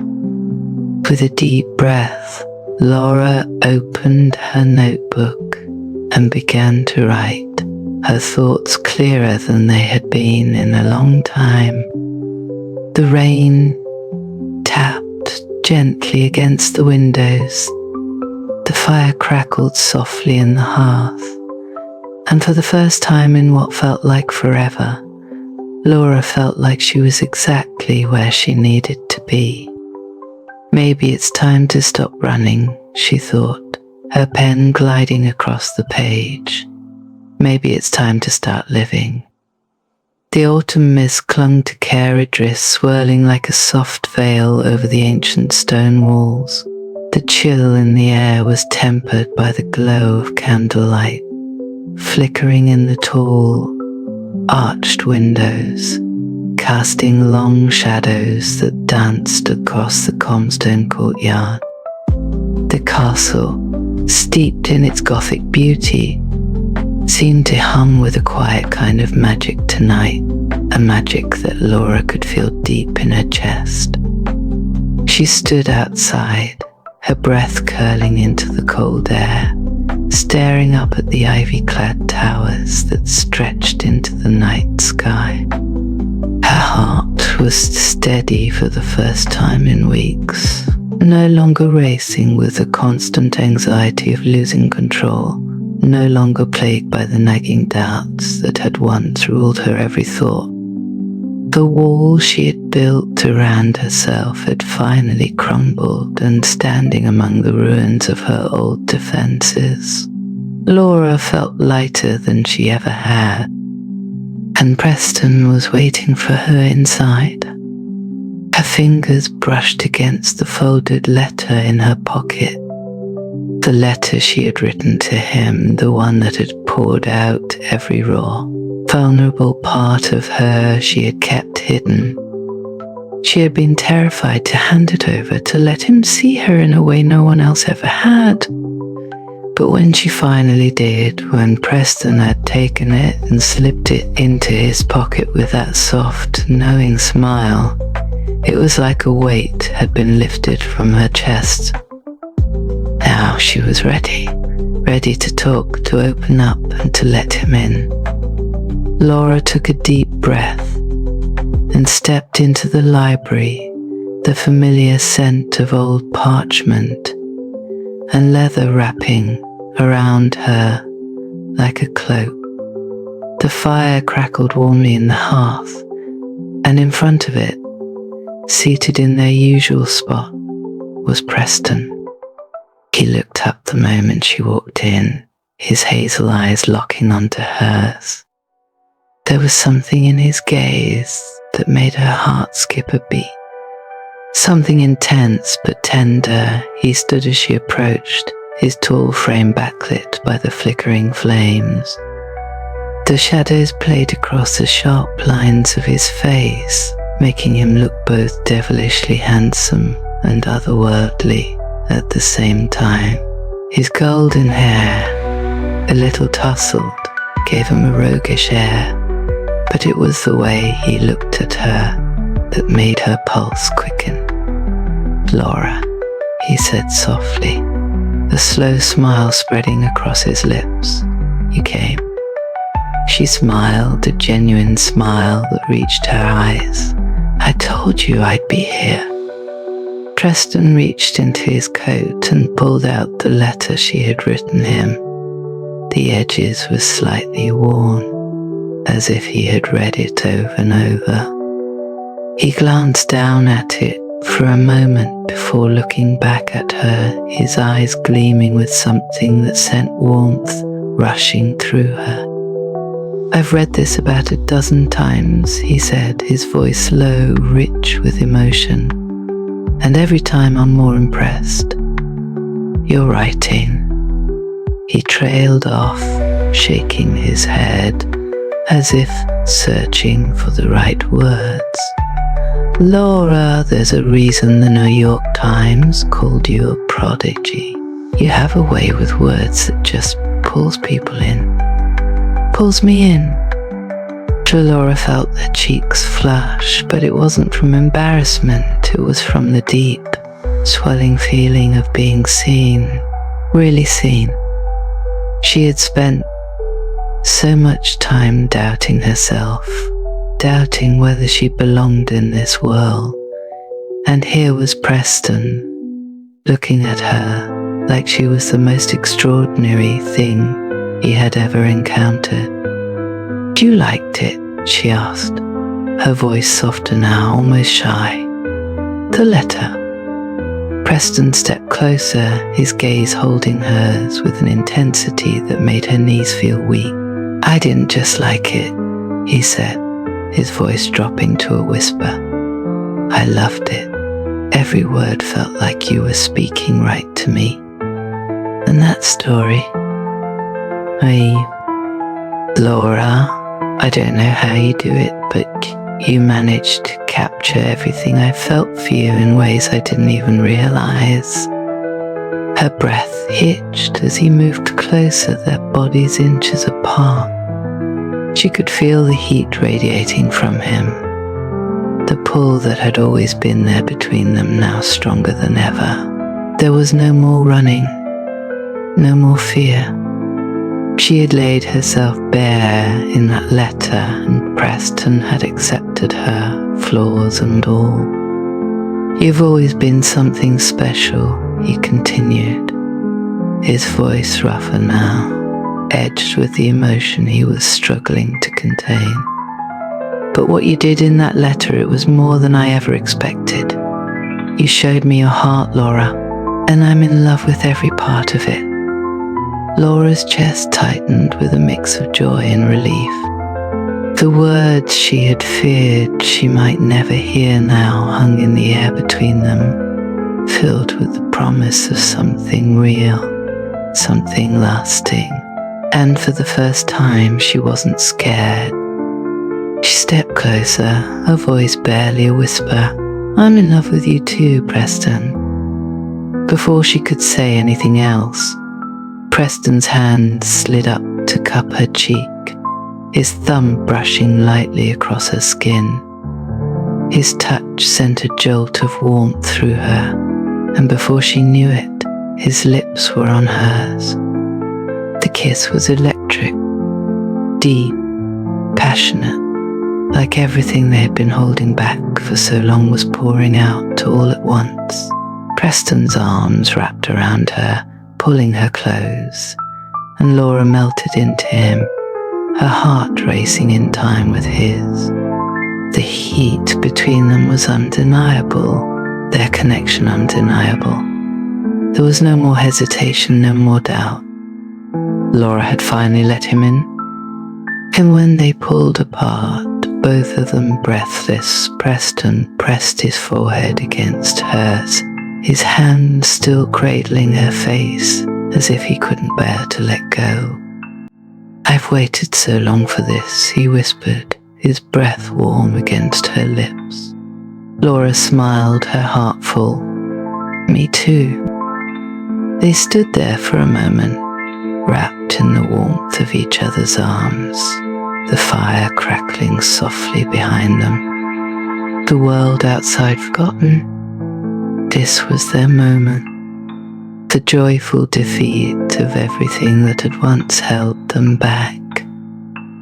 With a deep breath, Laura opened her notebook and began to write, her thoughts clearer than they had been in a long time. The rain tapped gently against the windows. The fire crackled softly in the hearth. And for the first time in what felt like forever, Laura felt like she was exactly where she needed to be. Maybe it's time to stop running, she thought, her pen gliding across the page. Maybe it's time to start living. The autumn mist clung to Caer Idris, swirling like a soft veil over the ancient stone walls. The chill in the air was tempered by the glow of candlelight, flickering in the tall, arched windows, casting long shadows that danced across the Comstone courtyard. The castle, steeped in its Gothic beauty, seemed to hum with a quiet kind of magic tonight, a magic that Laura could feel deep in her chest. She stood outside, her breath curling into the cold air, staring up at the ivy-clad towers that stretched into the night sky. Her heart was steady for the first time in weeks, no longer racing with the constant anxiety of losing control, no longer plagued by the nagging doubts that had once ruled her every thought. The wall she had built around herself had finally crumbled, and standing among the ruins of her old defences, Laura felt lighter than she ever had, and Preston was waiting for her inside. Her fingers brushed against the folded letter in her pocket, the letter she had written to him, the one that had poured out every raw, vulnerable part of her she had kept hidden. She had been terrified to hand it over, to let him see her in a way no one else ever had. But when she finally did, when Preston had taken it and slipped it into his pocket with that soft, knowing smile, it was like a weight had been lifted from her chest. Now she was ready to talk, to open up and to let him in. Laura took a deep breath and stepped into the library, the familiar scent of old parchment and leather wrapping around her like a cloak. The fire crackled warmly in the hearth, and in front of it, seated in their usual spot, was Preston. He looked up the moment she walked in, his hazel eyes locking onto hers. There was something in his gaze that made her heart skip a beat. Something intense but tender. He stood as she approached, his tall frame backlit by the flickering flames. The shadows played across the sharp lines of his face, making him look both devilishly handsome and otherworldly at the same time. His golden hair, a little tousled, gave him a roguish air, but it was the way he looked at her that made her pulse quicken. "Laura," he said softly, a slow smile spreading across his lips. "You came." She smiled, a genuine smile that reached her eyes. "I told you I'd be here." Preston reached into his coat and pulled out the letter she had written him. The edges were slightly worn, as if he had read it over and over. He glanced down at it for a moment before looking back at her, his eyes gleaming with something that sent warmth rushing through her. "I've read this about a dozen times," he said, his voice low, rich with emotion, "and every time I'm more impressed. Your writing." He trailed off, shaking his head, as if searching for the right words. "Laura, there's a reason the New York Times called you a prodigy. You have a way with words that just pulls people in. Pulls me in." Laura felt her cheeks flush, but it wasn't from embarrassment, it was from the deep, swelling feeling of being seen, really seen. She had spent so much time doubting herself, doubting whether she belonged in this world, and here was Preston, looking at her like she was the most extraordinary thing he had ever encountered. "You liked it?" she asked, her voice softer now, almost shy. "The letter?" Preston stepped closer, his gaze holding hers with an intensity that made her knees feel weak. "I didn't just like it," he said, his voice dropping to a whisper. "I loved it. Every word felt like you were speaking right to me." And that story, Laura, I don't know how you do it, but you managed to capture everything I felt for you in ways I didn't even realize. Her breath hitched as he moved closer, their bodies inches apart. She could feel the heat radiating from him, the pull that had always been there between them now stronger than ever. There was no more running, no more fear. She had laid herself bare in that letter, and Preston had accepted her, flaws and all. "You've always been something special," he continued, his voice rougher now, edged with the emotion he was struggling to contain. "But what you did in that letter, it was more than I ever expected. You showed me your heart, Laura, and I'm in love with every part of it." Laura's chest tightened with a mix of joy and relief. The words she had feared she might never hear now hung in the air between them, filled with the promise of something real, something lasting. And for the first time, she wasn't scared. She stepped closer, her voice barely a whisper. "I'm in love with you too, Preston." Before she could say anything else, Preston's hand slid up to cup her cheek, his thumb brushing lightly across her skin. His touch sent a jolt of warmth through her, and before she knew it, his lips were on hers. The kiss was electric, deep, passionate, like everything they had been holding back for so long was pouring out all at once. Preston's arms wrapped around her, pulling her close, and Laura melted into him, her heart racing in time with his. The heat between them was undeniable, their connection undeniable. There was no more hesitation, no more doubt. Laura had finally let him in, and when they pulled apart, both of them breathless, Preston pressed his forehead against hers, his hand still cradling her face as if he couldn't bear to let go. "I've waited so long for this," he whispered, his breath warm against her lips. Laura smiled, her heart full. "Me too." They stood there for a moment, wrapped in the warmth of each other's arms, the fire crackling softly behind them. The world outside forgotten. This was their moment, the joyful defeat of everything that had once held them back.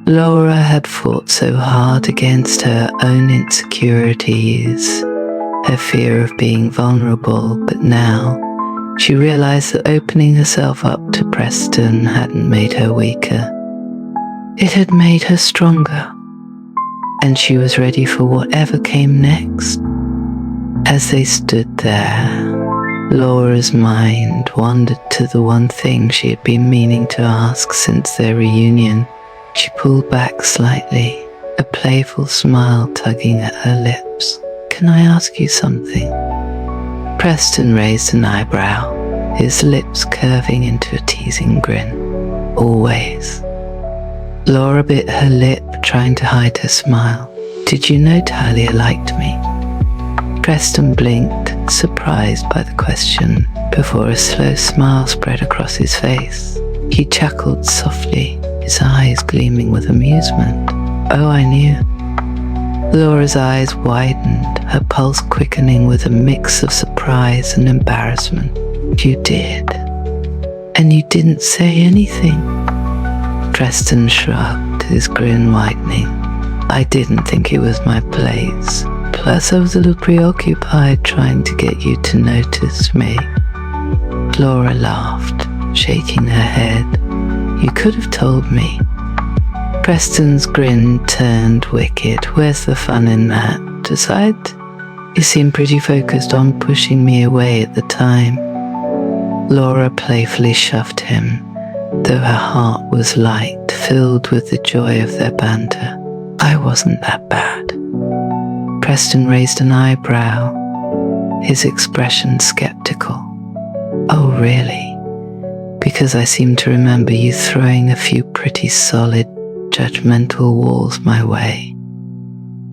Laura had fought so hard against her own insecurities, her fear of being vulnerable, but now she realized that opening herself up to Preston hadn't made her weaker. It had made her stronger, and she was ready for whatever came next. As they stood there, Laura's mind wandered to the one thing she had been meaning to ask since their reunion. She pulled back slightly, a playful smile tugging at her lips. "Can I ask you something?" Preston raised an eyebrow, his lips curving into a teasing grin. "Always." Laura bit her lip, trying to hide her smile. "Did you know Talia liked me?" Preston blinked, surprised by the question, before a slow smile spread across his face. He chuckled softly, his eyes gleaming with amusement. "Oh, I knew." Laura's eyes widened, her pulse quickening with a mix of surprise and embarrassment. "You did? And you didn't say anything?" Preston shrugged, his grin widening. "I didn't think it was my place. Plus, I was a little preoccupied trying to get you to notice me." Laura laughed, shaking her head. "You could have told me." Preston's grin turned wicked. "Where's the fun in that? Besides, you seemed pretty focused on pushing me away at the time." Laura playfully shoved him, though her heart was light, filled with the joy of their banter. "I wasn't that bad." Preston raised an eyebrow, his expression skeptical. "Oh, really? Because I seem to remember you throwing a few pretty solid, judgmental walls my way."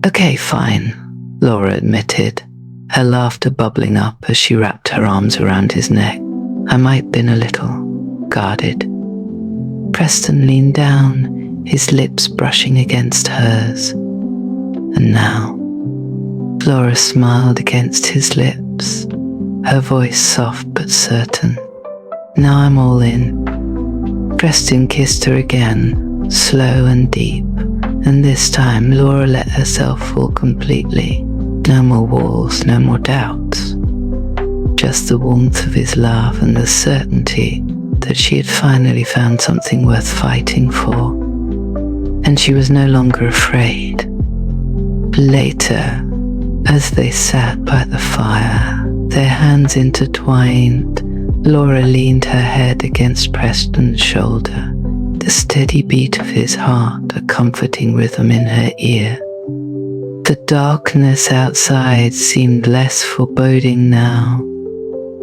"Okay, fine," Laura admitted, her laughter bubbling up as she wrapped her arms around his neck. I might have been a little guarded. Preston leaned down, his lips brushing against hers. And now, Laura smiled against his lips, her voice soft but certain. Now I'm all in. Preston kissed her again, slow and deep, and this time Laura let herself fall completely. No more walls, no more doubts. Just the warmth of his love and the certainty that she had finally found something worth fighting for. And she was no longer afraid. Later, as they sat by the fire, their hands intertwined, Laura leaned her head against Preston's shoulder, the steady beat of his heart a comforting rhythm in her ear. The darkness outside seemed less foreboding now,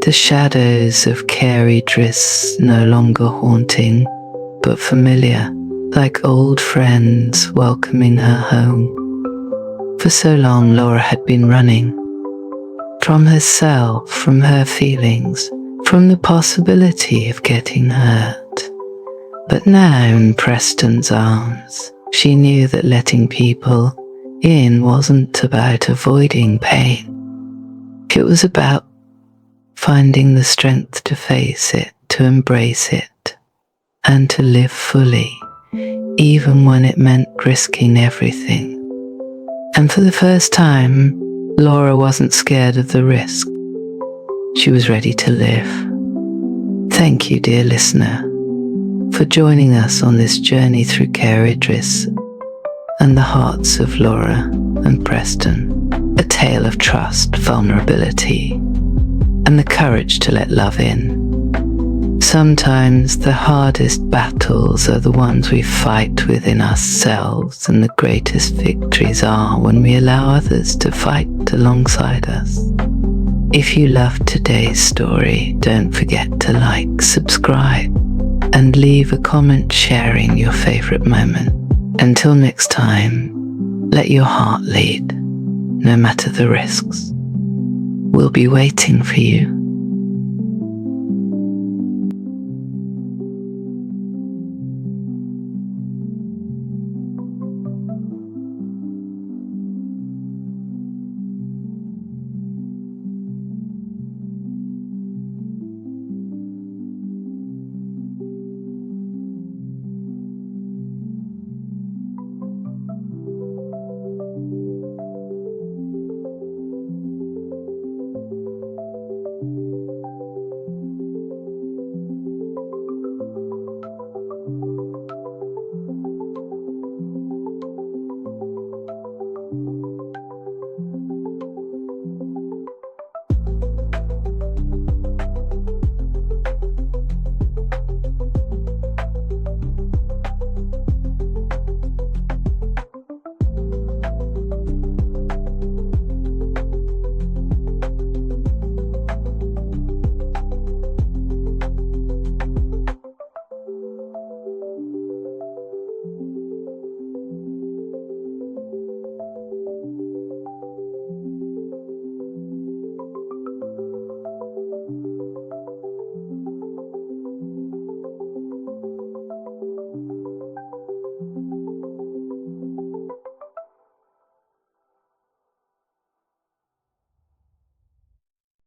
the shadows of Caer Idris no longer haunting, but familiar, like old friends welcoming her home. For so long Laura had been running, from herself, from her feelings, from the possibility of getting hurt. But now in Preston's arms, she knew that letting people in wasn't about avoiding pain. It was about finding the strength to face it, to embrace it, and to live fully, even when it meant risking everything. And for the first time, Laura wasn't scared of the risk. She was ready to live. Thank you, dear listener, for joining us on this journey through Caer Idris and the hearts of Laura and Preston, a tale of trust, vulnerability, and the courage to let love in. Sometimes the hardest battles are the ones we fight within ourselves, and the greatest victories are when we allow others to fight alongside us. If you loved today's story, don't forget to like, subscribe, and leave a comment sharing your favorite moment. Until next time, let your heart lead, no matter the risks. We'll be waiting for you.